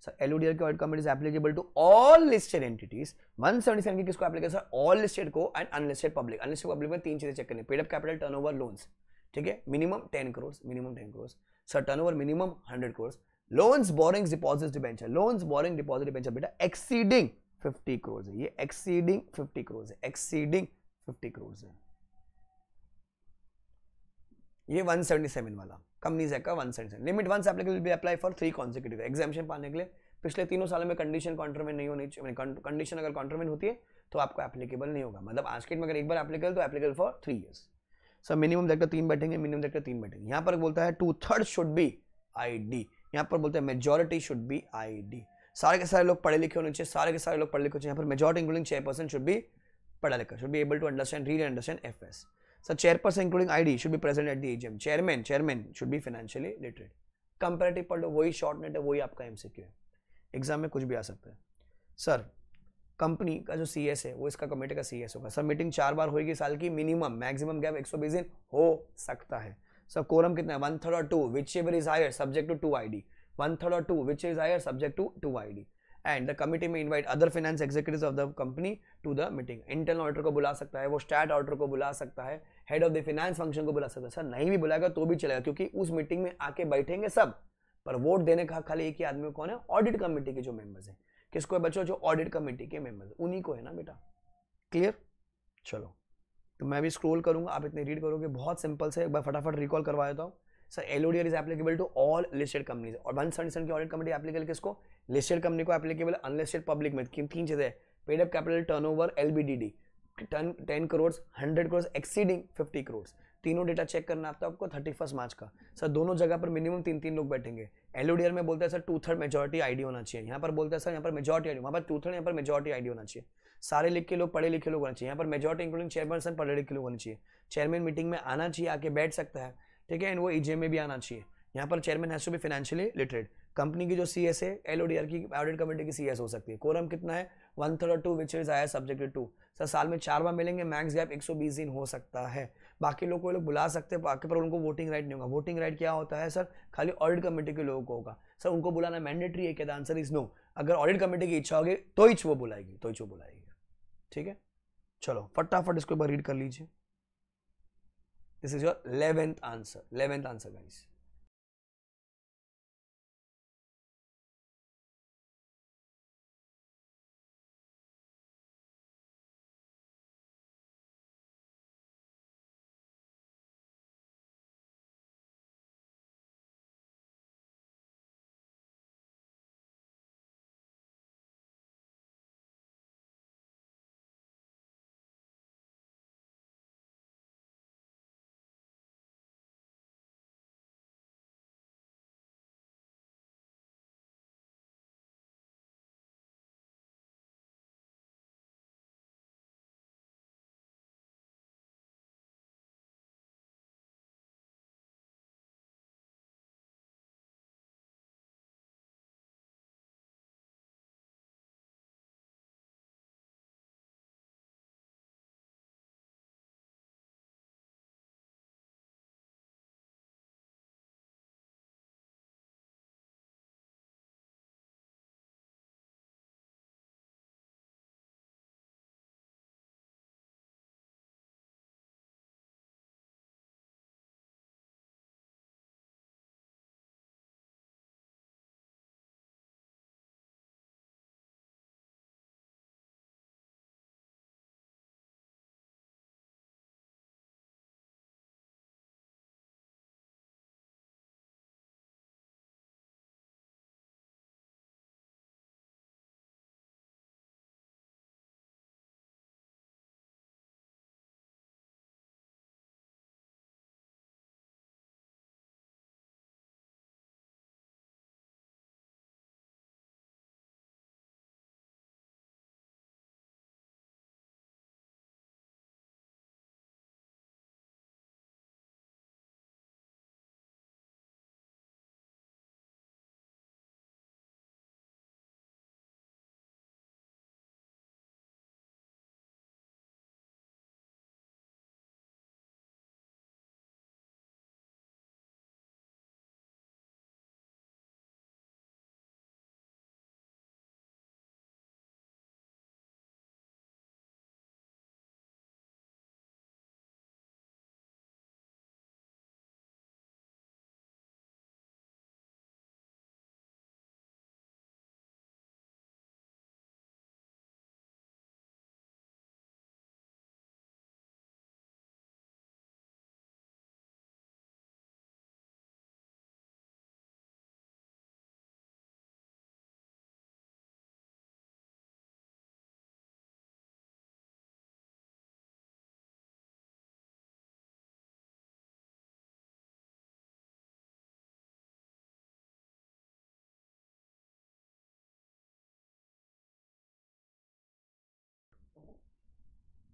सर एलओडीआर के audit committee is applicable to all listed entities. 177 की किसको एप्लीकेशन? सर ऑल लिस्टेड को and unlisted public. Unlisted public में 3 चीजें चेक करनी, paid up capital, turnover, loans, ठीक है। Minimum 10 crore, minimum 10 crore. Sir turnover minimum 100 crore. Loans, borrowings, deposits, debenture. Loans, borrowing, deposit, debenture बेटा exceeding 50 crore है, ये एक्सीडिंग 50 करोड़ है, एक्सीडिंग 50 करोड़ है। ये 177 वाला कंपनीज एक्ट का 177 limit once applicable be apply for 3 consecutive examination पाने के लिए। पिछले 3 सालों में कंडीशन कॉन्ट्रवेंट नहीं होनी चाहिए, कंडीशन अगर कॉन्ट्रवेंट होती है तो आपको एप्लीकेबल नहीं होगा। मतलब आज के में अगर एक बार एप्लीकेबल तो applicable for 3 years. Sir minimum देखकर 3 बैठेंगे, मिनिमम देखकर 3 बैठेंगे। यहाँ पर बोलता है 2/3 शुड बी आईडी, यहाँ पर बोलते हैं मेजोरिटी शुड बी आईडी। सारे के सारे लोग पढ़े लिखे होने चाहिए, सारे के सारे लोग पढ़े लिखे होने चाहिए। यहाँ पर majority including chairperson should be पढ़ा लिखा, should be able to understand, read understand FS. So chairperson including ID should be present at the AGM. Chairman should be financially literate. Comparative पढ़ लो, वही शॉर्ट नेट है, वही आपका MCQ है, exam में कुछ भी आ सकता है। सर कंपनी का जो सीएस है वो इसका कमेटी का सीएस होगा। सर मीटिंग 4 बार होगी साल की, मिनिमम, मैक्सिमम गैप 120 दिन हो सकता है। सर कोरम कितना है? 1/3 और 2 whichever is higher subject to 2 ID, 1/3 और 2 which is higher subject to 2 ID। And the committee में invite other finance executives of the company to the meeting. Internal auditor को बुला सकता है, वो स्टैट ऑडिटर को बुला सकता है, head of the finance function को बुला सकता है। सर नहीं भी बुलाएगा तो भी चलेगा, क्योंकि उस मीटिंग में आके बैठेंगे सब, पर वोट देने का खाली एक ही आदमी कौन है? ऑडिट कमेटी के जो मेंबर्स हैं। किसको है बच्चों? जो ऑडिट कमेटी के मेंबर्स, उन्हीं को है ना बेटा। क्लियर? चलो तो मैं भी स्क्रॉल करूंगा, आप इतने रीड करोगे, बहुत सिंपल से एक बार फटाफट रिकॉल करवा देता हूँ। Sir LODR is applicable to all listed companies, और 177 की ऑडिट कमेटी एप्लीकेबल किसको? लिस्टेड कंपनी को एप्लीकेबल, अनलिस्टेड पब्लिक में 3 चीजें, paid up capital, turnover, LBDD, 10 crore, 100 crore, exceeding 50 crore. तीनों डेटा चेक करना आता है आपको 31 मार्च का। सर दोनों जगह पर मिनिमम 3 लोग बैठेंगे। एलओडीआर में बोलता है सर 2/3 मेजोरिटी आईडी होना चाहिए, यहाँ पर बोलता है सर यहाँ पर मेजोरिटी आईडी, वहाँ पर 2/3, यहाँ पर मेजोरिटी आईडी होना चाहिए। सारे लिख के लोग पढ़े लिखे लोग होना चाहिए, यहाँ पर मेजोरिटी इंक्लूडिंग चेयरपर्सन पढ़े लिखे लोग होने चाहिए। चेयरमैन मीटिंग में आना चाहिए, आके बैठ सकता है, ठीक है, एंड वो ईजीएम में भी आना चाहिए। यहाँ पर chairman has to be financially literate. Company की जो सीएस है एलओडीआर की ऑडिट कमेटी की सीएस हो सकती है। कोरम कितना है? 1/3 और 2 which is higher subject to. Sir साल में 4 बार मिलेंगे, मैक्स गैप 120 दिन हो सकता है। बाकी लोग को लोग बुला सकते हैं, बाकी पर उनको वोटिंग राइट नहीं होगा। वोटिंग राइट क्या होता है सर? खाली ऑडिट कमेटी के लोगों को होगा। सर उनको बुलाना मैंडेटरी है क्या? The answer is no. अगर ऑडिट कमेटी की इच्छा होगी तो ही वो बुलाएगी, तो ही वो बुलाएगी, ठीक है। चलो फटाफट इसको एक बार रीड कर लीजिए। This is your 11th answer, 11th answer guys.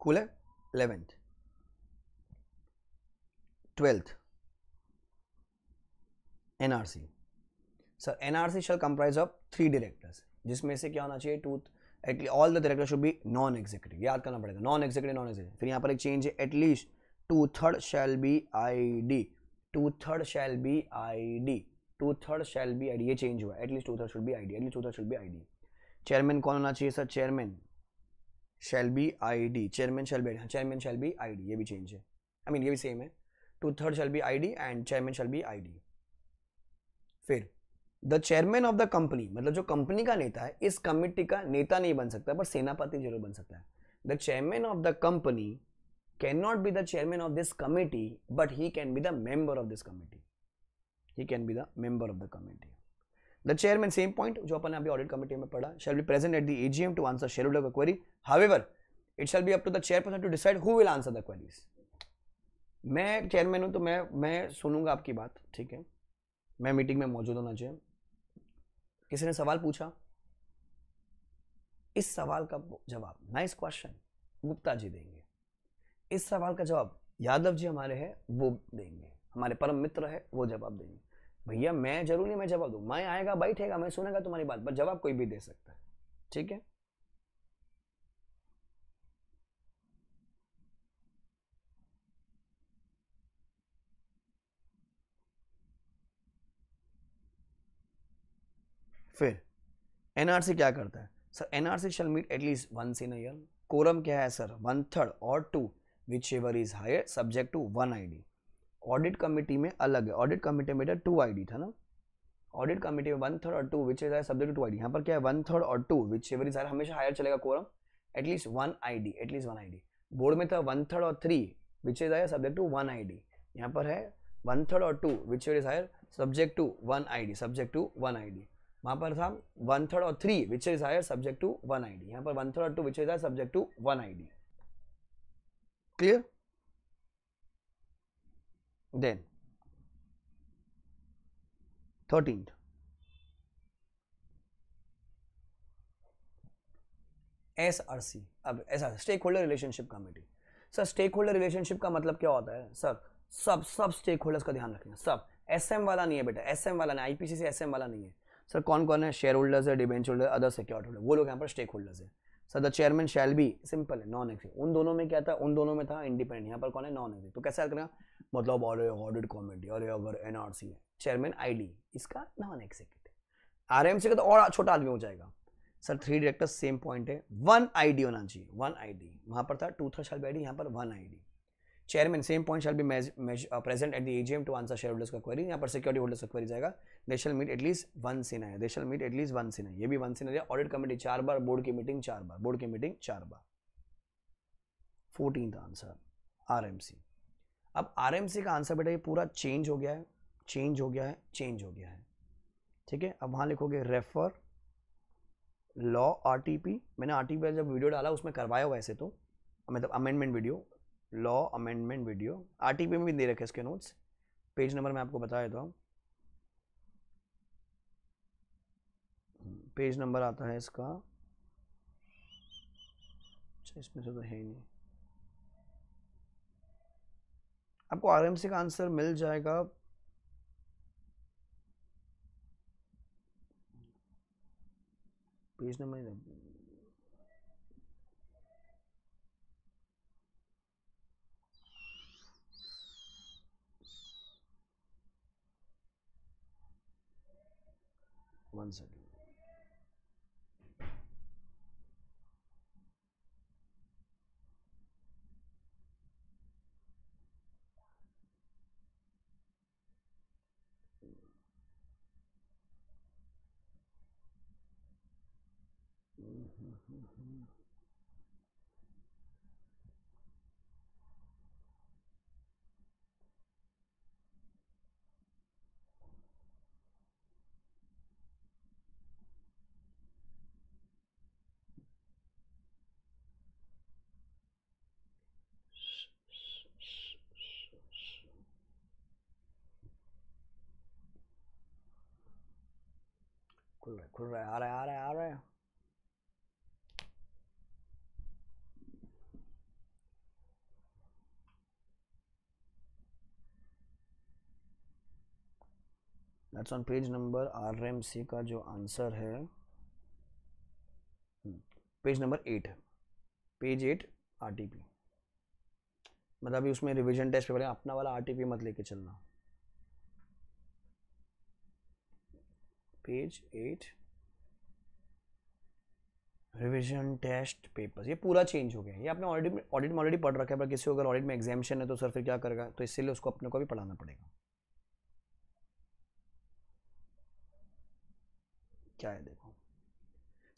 Cool है। 11th 12th NRC. Sir NRC shall comprise of 3 directors, जिसमें से क्या होना चाहिए, to at least all the director should be non executive, याद करना पड़ेगा, नॉन एग्जीक्यूटिव। फिर यहाँ पर एक चेंज है, at least 2/3 shall be ID, 2/3 shall be ID, 2/3 shall be ID, ये चेंज हुआ, at least 2/3 should be ID, at least 2/3 should be ID. Chairman कौन होना चाहिए sir, chairman shall be ID, chairman shall B, chairman shall be ID, ये भी change है, I mean ये भी सेम है, 2/3 shall be ID and chairman shall be ID. फिर the chairman of the company, मतलब जो कंपनी का नेता है, इस कमिटी का नेता नहीं बन सकता, पर सेनापति जरूर बन सकता है। The chairman of the company can not be the chairman of this committee, but he can be the member of this committee, he can be the member of the committee. The chairman, same point जो अपन अभी audit committee में पढ़ा, shall be present at the AGM to answer shareholder query, however it shall be up to the chairperson to decide who will answer the queries. मैं chairman हूं तो मैं सुनूंगा आपकी बात, ठीक है, मैं मीटिंग में मौजूद होना चाहिए। किसी ने सवाल पूछा, इस सवाल का जवाब, नाइस क्वेश्चन, गुप्ता जी देंगे। इस सवाल का जवाब यादव जी हमारे हैं, वो देंगे, हमारे परम मित्र है, वो जवाब देंगे। भैया मैं जरूर नहीं मैं जवाब दूं, मैं आएगा बैठेगा, मैं सुनेगा तुम्हारी बात, पर जवाब कोई भी दे सकता है, ठीक है। फिर एनआरसी क्या करता है sir, NRC shall meet at least once in a year. Quorum क्या है सर, 1/3 और 2 whichever is higher subject to 1 ID. Audit committee में अलग है, ऑडिट कमिटी में 2 आईडी था ना, ऑडिट कमिटी में 1/3 और 2 which is higher subject to 2 ID. यहाँ पर क्या है, 1/3 और 2 विच एवर इज हायर, हमेशा हायर चलेगा quorum, at least 1 ID, at least 1 ID. Board में था 1/3 और 3 which is higher subject to 1 ID, यहाँ पर है 1/3 और 2 whichever is higher subject to 1 ID, subject to 1 ID. वहां पर था 1/3 और 3 which is higher subject to 1 ID, यहाँ पर 1/3 और 2 which is higher subject to 1 ID. Clear? Then 13th SRC. अब ऐसा stakeholder relationship committee. Sir stakeholder relationship का मतलब क्या होता है सर, सब स्टेक होल्डर्स का ध्यान रखना, सब, एसएम वाला नहीं है बेटा, एसएम वाला नहीं, आईपीसी से एसएम वाला नहीं है सर। कौन कौन है, शेयर होल्डर्स है, debenture holder, other security holder, वो लोग यहाँ पर स्टेक होल्डर्स है। Sir the chairman shall B, simple है, नॉन एग्जीक्यूटिव। उन दोनों में क्या था, उन दोनों में था इंडिपेंडेंट, यहाँ पर कौन है, नॉन एग्जीक्यूटिव। तो कैसे याद करेगा, मतलब अरे ऑडिट कमेटी, अरे अगर एनआरसी है, चेयरमैन आईडी, इसका नॉन एग्जीक्यूटिव। आरएमसी का तो और छोटा आदमी हो जाएगा। सर 3 डायरेक्टर्स, सेम पॉइंट है, 1 आईडी होना चाहिए, 1 आईडी, वहां पर था 2/3 शैल बी आईडी, यहाँ पर 1 ID. Chairman, same point, shall be present at the AGM to answer shareholders का क्वेरी, यहाँ पर सिक्योरिटी होल्डर्स का क्वेरी जाएगा। They shall meet at least once in a, they shall meet at least once in a, ये भी once in a. Audit committee 4 बार, board की मीटिंग 4 बार, बोर्ड की मीटिंग 4 बार। 14th answer RMC. अब आरएमसी का आंसर बेटा ये पूरा चेंज हो गया है, चेंज हो गया है, चेंज हो गया है, ठीक है। अब वहां लिखोगे रेफर लॉ आरटीपी, मैंने आरटीपी जब वीडियो डाला उसमें करवाया वैसे तो, मतलब amendment video, law amendment video, RTP में भी दे रखे इसके नोट्स। पेज नंबर मैं आपको बता देता हूँ, पेज नंबर आता है इसका, इसमें से तो है ही नहीं, आपको आरएमसी का आंसर मिल जाएगा पेज नंबर, वन सेकेंड, खुल रहा है, आ रहा है, आ रहा है, आ रहा है। That's on page number RMC का जो आंसर है पेज नंबर 8, पेज 8 आरटीपी। मतलब अभी उसमें रिवीजन टेस्ट पेपर है, अपना वाला आरटीपी मत लेके चलना। पेज 8 रिवीजन टेस्ट पेपर्स, ये पूरा चेंज हो गया। ये आपने ऑडिट में ऑलरेडी पढ़ रखा है, पर किसी को अगर ऑडिट में एग्जामिनेशन है तो सर फिर क्या करेगा, तो इसीलिए उसको अपने को भी पढ़ाना पड़ेगा। क्या है देखो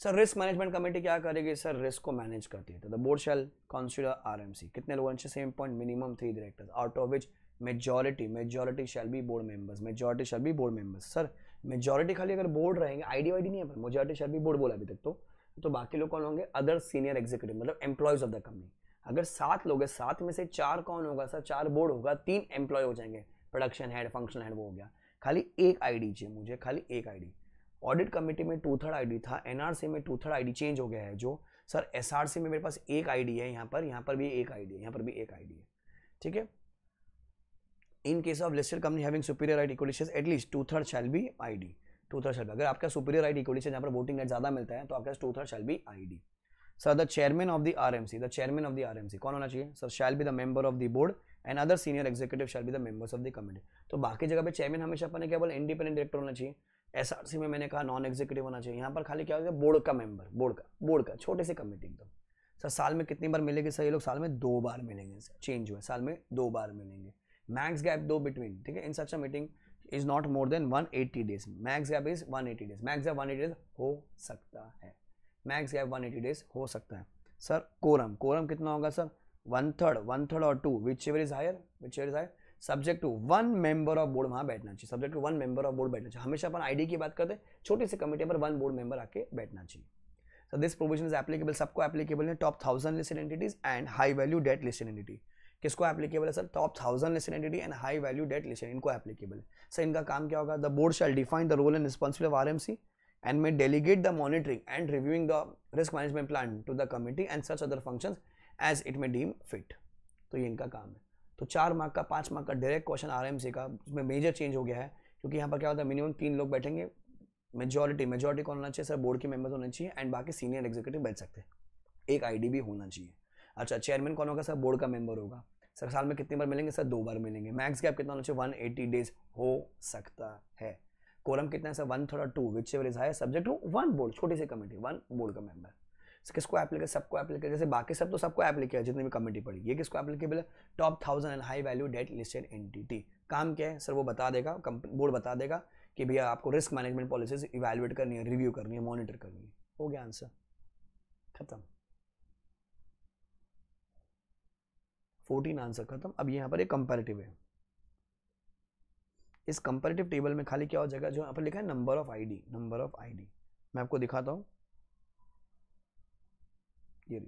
सर, रिस्क मैनेजमेंट कमेटी क्या करेगी सर, रिस्क को मैनेज करती है। तो the board shall consider RMC, कितने लोगों ने, same point, minimum 3 directors, out of which majority shall be board members, majority shall be board members. Sir majority खाली अगर बोर्ड रहेंगे, आईडी वाईडी नहीं है, पर मेजॉरिटी शैल बी बोर्ड बोला अभी तक तो बाकी लोग कौन होंगे, अदर सीनियर एग्जीक्यूटिव, मतलब एम्प्लॉयज ऑफ द कंपनी। अगर 7 लोग हैं, 7 में से 4 कौन होगा सर, 4 बोर्ड होगा, 3 एम्प्लॉय हो जाएंगे, प्रोडक्शन हेड, फंक्शनल हेड, वो हो गया। खाली एक आईडी चाहिए मुझे, खाली एक आईडी। ऑडिट कमेटी में 2/3 आईडी था, एनआरसी में 2/3 आईडी चेंज हो गया है। जो सर एसआरसी में मेरे पास एक आईडी है, यहाँ पर भी एक आईडी है, यहाँ पर भी एक आईडी है, ठीक है। In case of listed company having superior right equity shares at least 2/3 shall be ID, 2/3 shall B. अगर आपका सुपीरियर राइट इक्विटी शेयर जहाँ पर वोटिंग राइट ज्यादा मिलता है तो आपका 2/3 shall be ID. Sir the chairman of the RMC, the chairman of the RMC कौन होना चाहिए sir, shall be the member of the board and other senior executive shall be the members of the committee. तो बाकी जगह पे chairman हमेशा अपने क्या बोले, इंडिपेंडेंट डायरेक्टर होना चाहिए। एसआरसी में मैंने कहा नॉन एग्जीक्यूटिव होना चाहिए, यहाँ पर खाली क्या होगा, बोर्ड का मेंबर, बोर्ड का छोटे से कमेटी एकदम। सर साल में कितनी बार मिलेगी सर, ये लोग साल में 2 बार मिलेंगे, चेंज हुआ, साल में 2 बार मिलेंगे। मैक्स गैप 2 बिटवीन, ठीक है, in such a meeting is not more than 180 days, max gap is 180 days, max gap 180 days हो सकता है, मैक्स गैप 180 डेज हो सकता है। सर कोरम कितना होगा सर, 1/3 और 2 whichever is higher, subject to 1 member of board वहां बैठना चाहिए, subject to 1 member of board बैठना चाहिए। हमेशा अपन आईडी की बात करते हैं, छोटी सी कमेटी पर 1 बोर्ड मेंबर आके बैठना चाहिए। So this provision is applicable, सबको एप्लीकेबल है, top 1000 listed entities and high value debt listed entity. किसको एप्लीकेबल है sir, top 1000 listed entity and high value debt listed, इनको एप्लीकेबल है। सर इनका काम क्या होगा, the board shall define the role and responsibility of RMC and may delegate the monitoring and reviewing the risk management plan to the committee and such other functions as it may deem fit। तो ये इनका काम है। तो 4 mark का 5 mark का direct question RMC का, उसमें मेजर चेंज हो गया है, क्योंकि यहाँ पर क्या होता है, मिनिमम 3 लोग बैठेंगे, मेजॉरिटी कौन होना चाहिए सर, बोर्ड के मेंबर्स होने चाहिए एंड बाकी सीनियर एग्जीक्यूटिव बैठ सकते हैं, एक आईडी भी होना चाहिए। अच्छा चेयरमैन कौन होगा सर, बोर्ड का मेंबर होगा। सर साल में कितनी बार मिलेंगे सर, 2 बार मिलेंगे। मैक्स गैप कितना होना चाहिए, 180 डेज हो सकता है। कोरम कितना है सर, 1/3 और 2 whichever is higher, subject to 1 board, छोटी सी कमेटी, 1 बोर्ड का मेंबर। किसको एप्लीकेबल, सबको एप्लीकेबल, जैसे बाकी सब तो सबको एप्लीकेबल जितनी भी कमेटी पड़ी, ये किसको एप्लीकेबल है, top 1000 and high value debt listed entity. काम क्या है सर, वो बता देगा, बोर्ड बता देगा कि भैया आपको रिस्क मैनेजमेंट पॉलिसीज इवैल्यूएट करनी है, रिव्यू करनी है, मॉनिटर करनी है। हो गया आंसर, खत्म, 14 आंसर खत्म। अब यहाँ पर एक कंपैरेटिव है, इस कंपैरेटिव टेबल में खाली क्या हो जाएगा, जो यहाँ पर लिखा है नंबर ऑफ आईडी, मैं आपको दिखाता हूं, ये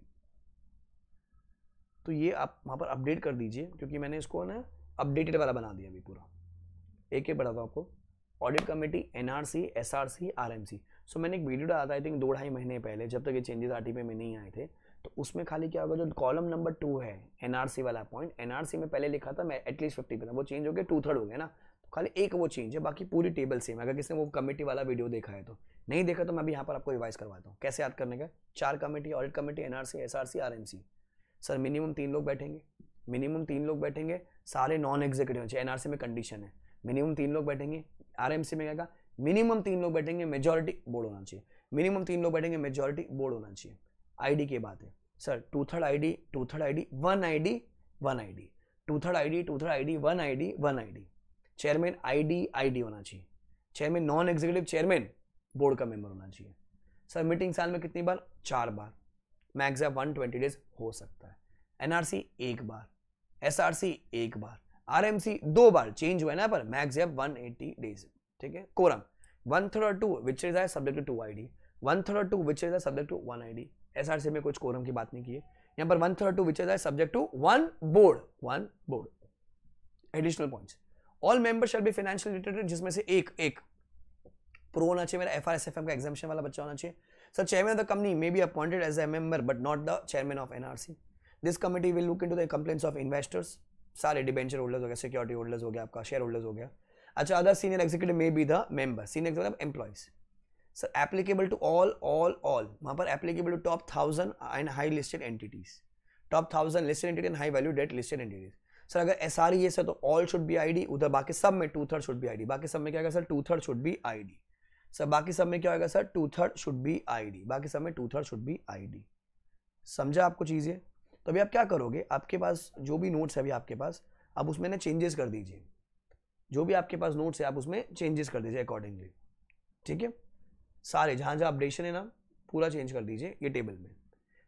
तो ये आप वहां पर अपडेट कर दीजिए, क्योंकि मैंने इसको ना अपडेटेड वाला बना दिया अभी पूरा। एक बताता हूं आपको, audit committee, NRC, SRC, RMC. So मैंने एक वीडियो डाला था आई थिंक 2-2.5 महीने पहले, जब तक ये चेंजेस आरटीपी में नहीं आए थे। तो उसमें खाली क्या होगा, जो कॉलम नंबर 2 है एनआरसी वाला पॉइंट, एनआरसी में पहले लिखा था मैं एटलीस्ट 50 पे था, वो चेंज हो गया 2/3 हो गया ना, तो खाली एक वो चेंज है, बाकी पूरी टेबल सेम है। अगर किसी ने वो कमेटी वाला वीडियो देखा है तो, नहीं देखा तो मैं अभी यहाँ पर आपको रिवाइज करवाता हूँ कैसे याद करने का। 4 committee, audit committee, NRC, SRC, RMC. Sir minimum 3 लोग बैठेंगे, सारे नॉन एग्जीक्यूटिव चाहिए। एनआरसी में कंडीशन है मिनिमम 3 लोग बैठेंगे, आरएमसी में क्या, मिनिमम 3 लोग बैठेंगे, मेजॉरिटी बोर्ड होना चाहिए, मिनिमम 3 लोग बैठेंगे, मेजॉरिटी बोर्ड होना चाहिए। आईडी की बात है sir, 2/3 ID, 1 ID, 1 ID, 2/3 ID, 1 ID, 1 ID. Chairman ID होना चाहिए, chairman non executive chairman board का मेंबर होना चाहिए। सर मीटिंग साल में कितनी बार, 4 बार, मैक्स 120 डेज हो सकता है। एनआरसी 1 बार, एसआरसी 1 बार, आरएमसी 2 बार, चेंज हुआ है ना पर, मैक्स 180 डेज, ठीक है। कोरम 1/3 और 2 which is subject to 2 ID, 1/3 और 2 which is subject to 1 ID. SRC में कुछ कोरम की बात नहीं की है यहाँ पर, 1/3 और 2 which is subject to 1 board. Additional points, all member shall be financial related, जिसमें से एक प्रो होना चाहिए, मेरा एफआरएसएफएम का एग्जामिनेशन वाला बच्चा होना चाहिए। Sir chairman of the company may be appointed as a member but not the chairman of NRC. This committee will look into the complaints of investors, सारे डिबेंचर होल्डर्स हो गए, सिक्योरिटी होल्डर्स हो गया, आपका शेयर होल्डर्स हो गया, अच्छा, other senior executive may be the member, senior executive employees. Sir applicable to all वहां पर applicable to top 1000 and high listed entities, top 1000 listed entity and high value debt listed entities. Sir अगर SRES है तो all should be ID, उधर बाकी सब में 2/3 should be ID, बाकी सब में क्या होगा sir 2/3 should be ID. Sir बाकी सब में क्या होगा सर 2/3 शुड बी आईडी, बाकी सब में 2/3 शुड बी आईडी। समझा आपको चीजें? तो अभी आप क्या करोगे, आपके पास जो भी नोट्स है अभी आपके पास, आप उसमें ना चेंजेस कर दीजिए, जो भी आपके पास नोट्स है आप उसमें चेंजेस कर दीजिए अकॉर्डिंगली, ठीक है? सारे जहां जहां अपडेशन है ना पूरा चेंज कर दीजिए ये टेबल में।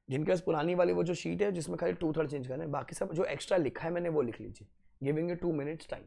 जिनके पास पुरानी वाली वो जो शीट है जिसमें खाली 2/3 चेंज करना है, बाकी सब जो एक्स्ट्रा लिखा है मैंने वो लिख लीजिए। Giving you 2 minutes time.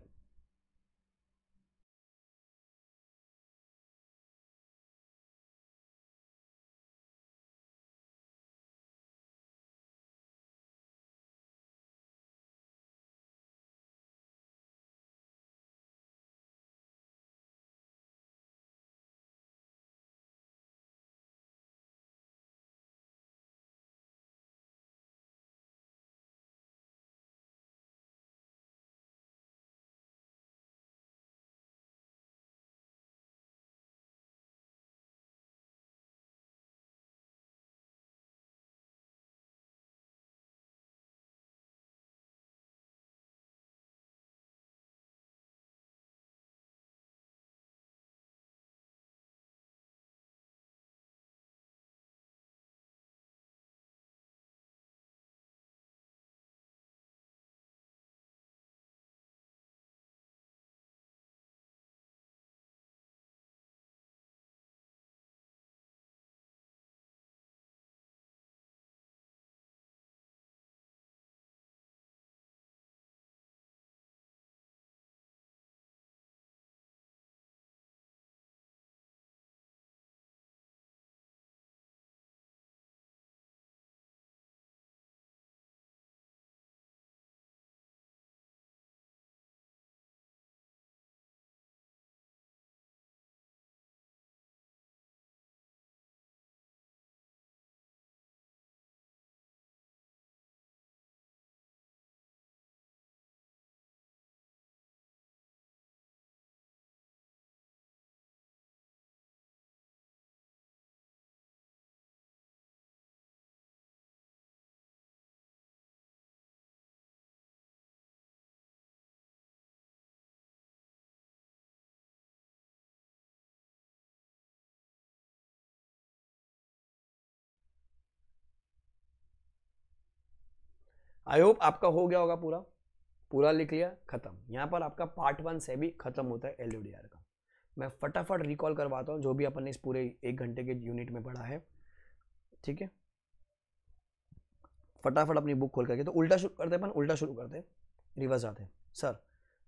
I hope आपका हो गया होगा पूरा, पूरा लिख लिया, खत्म। यहाँ पर आपका पार्ट 1 से भी खत्म होता है LUDR का। मैं फटाफट रिकॉल करवाता हूँ जो भी अपन ने इस पूरे 1 घंटे के यूनिट में पढ़ा है, ठीक है? फटाफट अपनी बुक खोल करके, तो उल्टा शुरू करते हैं अपन, उल्टा शुरू करते हैं, रिवर्स आते हैं। सर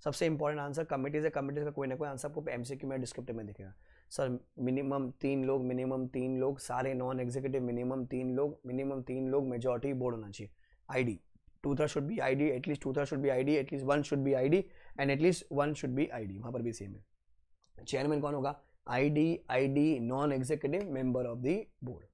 सबसे इंपॉर्टेंट आंसर कमिटीज है, कमिटीज का कोई ना कोई आंसर आपको MCQ में डिस्क्रिप्टिव में दिखेगा। सर मिनिमम 3 लोग, मिनिमम 3 लोग, सारे नॉन एग्जीक्यूटिव मिनिमम 3 लोग, मिनिमम 3 लोग, मेजॉरिटी बोर्ड होना चाहिए। ID 2/3 should be ID, at least 2/3 should be ID, at least 1 should be ID and at least 1 should be ID। वहां पर भी सेम है। चेयरमैन कौन होगा? ID non executive member of the board,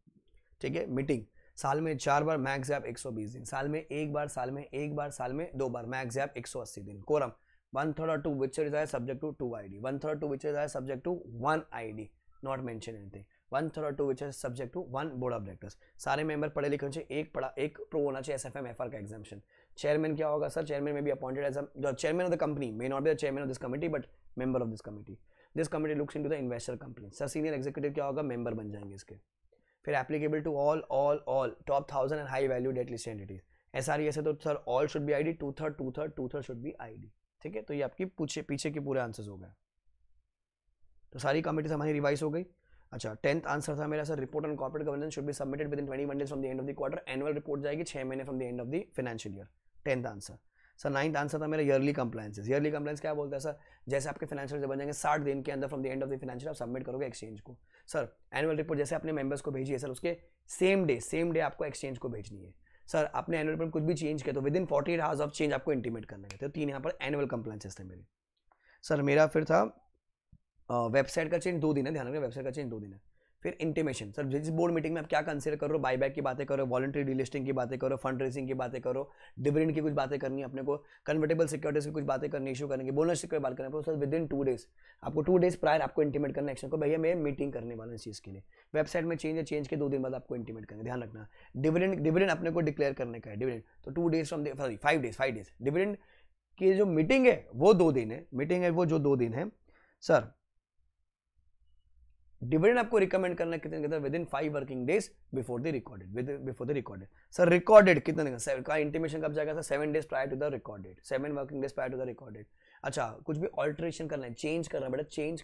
ठीक है? मीटिंग साल में 4 बार, मैक्स गैप 120 दिन, साल में 1 बार, साल में 1 बार, साल में 2 बार, मैक्स गैप 180 दिन। Quorum 1/3 or 2 which is subject to 2 ID, 1/3 2 which is subject to 1 ID, not mention anything, 1/3 or 2 which is subject to 1 board of directors। सारे मेंबर पढ़े लिखे होने चाहिए, एक प्रो होना चाहिए SFM FR का एग्जामिशन। चेयरमैन क्या होगा sir? Chairman may be appointed as the chairman of the company, may not be the chairman of this committee but member of this committee. This committee looks into the investor company. Sir senior executive क्या होगा? Member बन जाएंगे इसके। फिर applicable to all top 1000 and high value debt list entities. SRES है तो sir all should be ID, 2/3 should be ID, ठीक है? तो ये आपकी पीछे के पूरे आंसर्स हो गए। तो सारी कमिटीज हमारी रिवाइज हो गई। अच्छा, 10th आंसर था मेरा sir, report on corporate governance should be submitted with in 20 Mondays from the end of the quarter. Annual report जाएगी 6 महीने from the end of the financial year. 10th answer. Sir 9th answer था मेरा yearly compliances. Yearly compliance क्या बोलता है sir? जैसे आपके financial बन जाएंगे 60 दिन के अंदर from the end of the financial आप सबमिट करोगे एक्सचेंज को। सर एनुअल रिपोर्ट जैसे अपने मेंबर्स को भेजिए सर, उसके सेम डे आपको एक्सचेंज को भेजनी है। सर आपने एनुअल रिपोर्ट कुछ भी चेंज किया तो with in 48 hours of change आपको इंटीमेट करना है। तो 3 यहाँ पर एनुअल कंप्लायंसेस थे मेरे। सर मेरा फिर था वेबसाइट का चेंज 2 दिन है, ध्यान रखिए वेबसाइट का चेंज 2 दिन है। फिर इंटीमेशन, सर जिस बोर्ड मीटिंग में आप क्या कंसीडर कर रहे हो, बाईबैक की बातें करो, वॉलंटरी डीलिस्टिंग की बातें करो, फंड रेजिंग की बातें करो, डिविडेंड की कुछ बातें करनी है अपने को, कन्वर्टेबल सिक्योरिटीज की कुछ बातें करनी, इशू करने की, बोनस की बात करना है, सर विद इन 2 डेज आपको 2 डेज प्रायर आपको इंटीमेट करना एक्शन को, भैया मैं मीटिंग करने वाला हूं इस चीज़ के लिए, वेबसाइट में चेंज है, चेंज के 2 दिन बाद आपको इंटीमेट करना, ध्यान रखना। डिविडेंड अपने को डिक्लेयर करने का है, डिविडेंड तो 2 days from sorry 5 days, dividend की जो मीटिंग है वो 2 दिन है, मीटिंग है वो जो 2 दिन है सर। डिविडेंड आपको रिकमेंड करना है कितने के अंदर, within 5 working days before the recorded, sir recorded कितने दिन का इंटीमेशन कब जाएगा sir, 7 days prior to the recorded, 7 working days prior to the recorded. अच्छा कुछ भी ऑल्ट्रेशन करना है, चेंज करना है बेटा, चेंज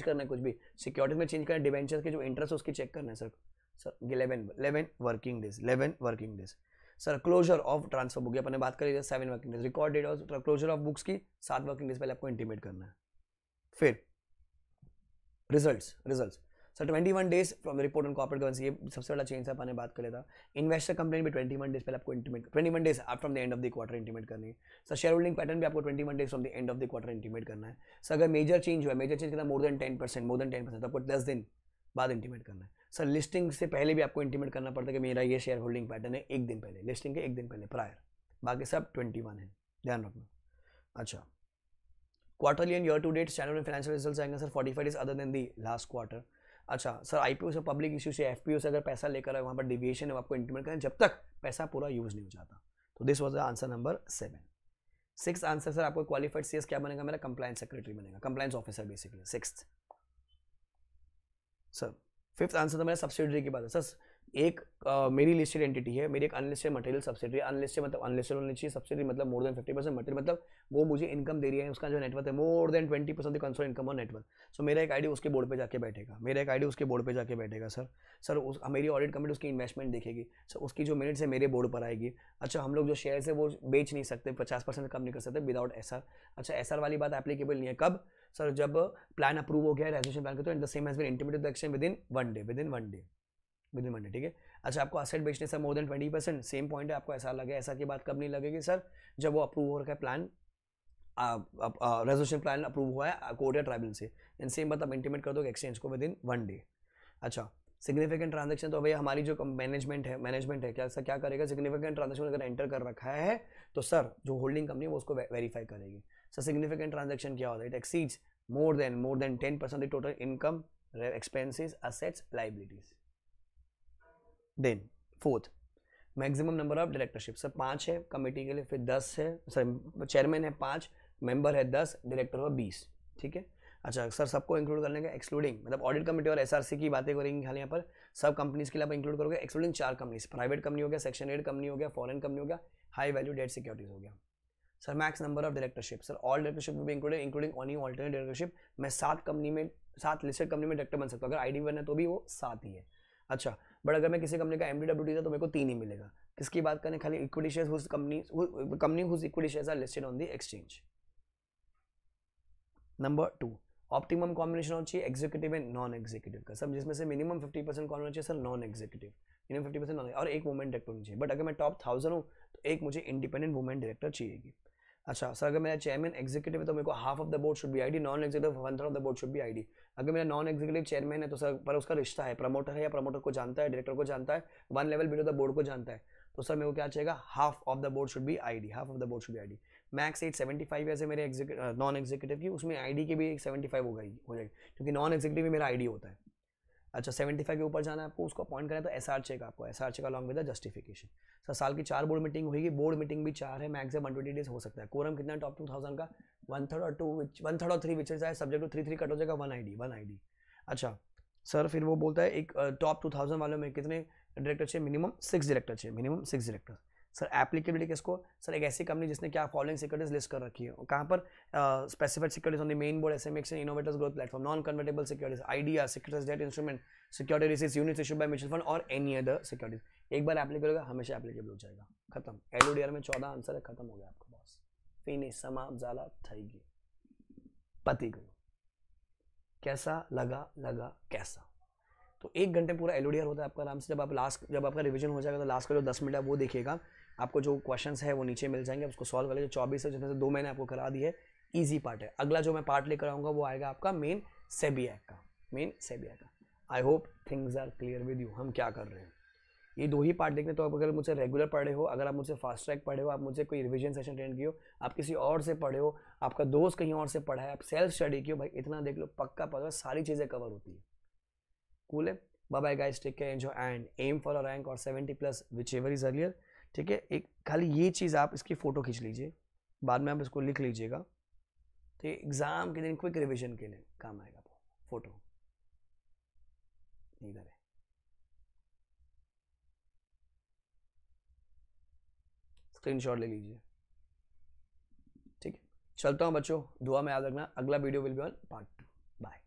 करना है कुछ भी सिक्योरिटी में चेंज करना है, डिवेंचर्स के जो इंटरेस्ट है उसकी चेक करना है sir 11 working days. Sir closure of transfer book अपने बात करें 7 वर्किंग डेज, रिकॉर्ड डेट और क्लोजर ऑफ बुक्स की 7 वर्किंग डेज पहले आपको इंटीमेट करना है। फिर results sir 21 days from report on corporate governance, ये सबसे बड़ा चेंज है अपने बात कर लेता। इन्वेस्टर कंप्लेन भी 21 डेज पहले आपको intimate, 21 days from the end of the quarter intimate करनी है। सर शेयर होल्डिंग पैटर्न भी आपको 21 days from the end of the quarter intimate करना है। सर अगर मेजर चेंज हुआ है, मेजर चेंज करना मोर देन 10% तो आपको 10 दिन बाद इंटीमेट करना है। सर लिस्टिंग से पहले भी आपको इंटीमेट करना पड़ता है कि मेरा ये शेयर होल्डिंग पैटर्न है, 1 दिन पहले, लिस्टिंग के 1 दिन पहले प्रायर, बाकी सब 21 है, ध्यान रखना। अच्छा quarterly and year to date standard financial results आएंगे sir 45 days other than the last quarter. अच्छा सर आईपीओ से, पब्लिक इश्यू से, एफपीओ से अगर पैसा लेकर आए वहाँ पर डिविएशन है आपको इंटीमेट करना जब तक पैसा पूरा यूज नहीं हो जाता। तो this was the answer number 7। 6th answer sir आपको क्वालिफाइड सीएस क्या बनेगा, मेरा कंप्लायंस सेक्रेटरी बनेगा, compliance officer basically 6th। Sir 5th answer तो मेरा सब्सिडरी की बात है सर, एक मेरी लिस्टेड एंटिटी है, मेरी एक अनलिस्टेड मटेरियल सब्सिडरी, अनलिस्टेड मतलब अनलिस्टेड होनी चाहिए, सब्सिडरी मतलब मोर देन 50% मटेरियल मतलब वो मुझे इनकम दे रही है, उसका जो नेटवर्क है मोर देन 20% कंसोल इनकम और नेटवर्क। सो मेरा एक आईडी उसके बोर्ड पे जाके बैठेगा, सर उस मेरी ऑडिट कमेटी उसकी इन्वेस्टमेंट देखेगी, सर उसकी जो मिनट्स है मेरे बोर्ड पर आएगी। अच्छा हम लोग जो शेयर है वो बेच नहीं सकते, 50% कम नहीं कर सकते विदाउट एसआर। अच्छा एसआर वाली बात एप्लीकेबल नहीं है, कब सर जब प्लान अप्रूव हो गया, रेजोल्यूशन प्लान करते हो and the same has been intimated the action within one day, ठीक है। अच्छा आपको असेट बेचने से मोर देन 20%, सेम पॉइंट है, आपको ऐसा लगे, ऐसा की बात कब नहीं लगेगी सर, जब वो अप्रूव हो रखा है प्लान, रेजोल्यूशन प्लान अप्रूव हुआ है कोर्ट या ट्राइब्यूनल से, एंड सेम बात आप इंटीमेट कर दो एक्सचेंज को विद इन 1 डे। अच्छा सिग्निफिकेंट ट्रांजेक्शन तो भैया हमारी जो मैनेजमेंट है क्या करेगा, सिग्निफिकेंट ट्रांजेक्शन अगर एंटर कर रखा है तो सर जो होल्डिंग कंपनी वो उसको वेरीफाई करेगी। सर सिग्निफिकेंट ट्रांजेक्शन क्या होता है, it exceeds more than 10% total income, expenses, assets, liabilities. Then 4th maximum number of directorship, sir 5 है कमेटी के लिए, फिर 10 है, सर चेयरमैन है 5, मेंबर है 10, डायरेक्टर हुआ 20, ठीक है। अच्छा सर सबको इंक्लूड करने का एक्सक्लूडिंग, मतलब ऑडिट कमेटी और एसआरसी की बातें करेंगे खाली यहाँ पर, सब कंपनीज के लिए आप इंक्लूड करोगे एक्सक्लूडिंग 4 कंपनीज, प्राइवेट कंपनी हो गया, सेक्शन 8 कंपनी हो गया, फॉरेन कंपनी हो गया, हाई वैल्यू डेट सिक्योरिटीज हो गया। Sir max number of directorship, sir all directorship will be included including on alternate directorship, मैं 7 लिस्टेड कंपनी में डायरेक्टर बन सकता हूँ, अगर आईडी बनना है तो भी वो 7 ही है। अच्छा बट अगर मैं किसी कंपनी का एमडीडब्ल्यूडी था तो मेरे को 3 ही मिलेगा, किसकी बात करें, खाली equity shares whose company whose equity shares are listed on the exchange. Number 2 optimum combination होना चाहिए एग्जीक्यूटिव एंड नॉन एग्जीक्यूटिव का, सब जिसमें से मिनिमम 50% कौन होना चाहिए sir, non executive, minimum 50% non, और एक वुमेन डायरेक्टर होनी चाहिए, बट अगर मैं टॉप 1000 हूँ तो एक मुझे इंडिपेंडेंट वुमेन डायरेक्टर चाहिएगी। अच्छा सर अगर मेरा चेयरमैन एग्जीक्यूटिव है तो मेरे को half of the board should be ID, non executive 1/3 of the board should be ID. अगर मेरा नॉन एग्जीक्यूटिव चेयरमैन है तो सर पर उसका रिश्ता है, प्रमोटर है या प्रमोटर को जानता है, डायरेक्टर को जानता है, 1 लेवल बिलो द बोर्ड को जानता है, तो सर मेरे को क्या चाहिए, half of the board should be ID, max 875 ऐसे मेरे नॉन एग्जीक्यूटिव की, उसमें आईडी की भी 75 हो जाएगी क्योंकि नॉन एग्जीक्यूटिव भी मेरा आईडी होता है। अच्छा 75 के ऊपर जाना है आपको, उसको अपॉइंट करना है तो एसआर चेक, आपको SR check along with the justification. Sir साल की 4 बोर्ड मीटिंग होगी, बोर्ड मीटिंग भी 4 है, मैक्सिमम 120 डेज हो सकता है। कोरम कितना टॉप 2000 का, 1/3 और 1/3 और 3 which is subject to 3 cut हो जाएगा, 1 आईडी। अच्छा सर फिर वो बोलता है एक टॉप 2000 वालों में कितने डायरेक्टर चाहिए, मिनिमम 6 डायरेक्टर। सर एप्लीकेबिलिटी किसको, सर एक ऐसी कंपनी जिसने क्या फॉलोइंग सिक्योरिटीज लिस्ट कर रखी है, कहाँ पर, specified securities on the main board, SMX innovators growth platform, non convertible securities, IDR, securities debt instrument, security receipts, units issued by mutual fund और एनी अदर सिक्योरिटीज। एक बार एप्लीकेबल होगा हमेशा एप्लीकेबल हो जाएगा, खत्म। एलओडीआर में 14 आंसर है, खत्म हो गया आपका बॉस, फिनिश, समाप्त, जाला થઈ ગઈ, पति गई। कैसा लगा कैसा, तो 1 घंटे पूरा एलओडीआर होता है आपका आराम से। जब आपका रिवीजन हो जाएगा तो लास्ट का जो 10 मिनट है वो देखिएगा, आपको जो क्वेश्चंस है वो नीचे मिल जाएंगे, उसको सॉल्व कर लीजिए। 24 है जिसमें से 2 मैंने आपको करा दी है, इजी पार्ट है। अगला जो मैं पार्ट लेकर आऊँगा वो आएगा आपका मेन सेबी एक्ट का। I hope things are clear with you, हम क्या कर रहे हैं। ये 2 ही पार्ट देखने, तो आप अगर मुझसे रेगुलर पढ़े हो, अगर आप मुझसे फास्ट ट्रैक पढ़े हो, आप मुझसे कोई रिवीजन सेशन अटेंड किए हो, आप किसी और से पढ़े हो, आपका दोस्त कहीं और से पढ़ा है, आप सेल्फ स्टडी किए हो, भाई इतना देख लो, पक्का पता सारी चीज़ें कवर होती है। कूल है। Bye bye guys, take care, enjoy and aim for a rank और 70+ विच एवर इज अर्लियर। ठीक है, एक खाली ये चीज़ आप इसकी फ़ोटो खींच लीजिए, बाद में आप इसको लिख लीजिएगा, तो एग्ज़ाम के दिन क्विक रिविजन के लिए काम आएगा। फोटो इधर है, स्क्रीनशॉट ले लीजिए। ठीक है, चलता हूँ बच्चों, दुआ में याद रखना। अगला video will be on part 2। Bye.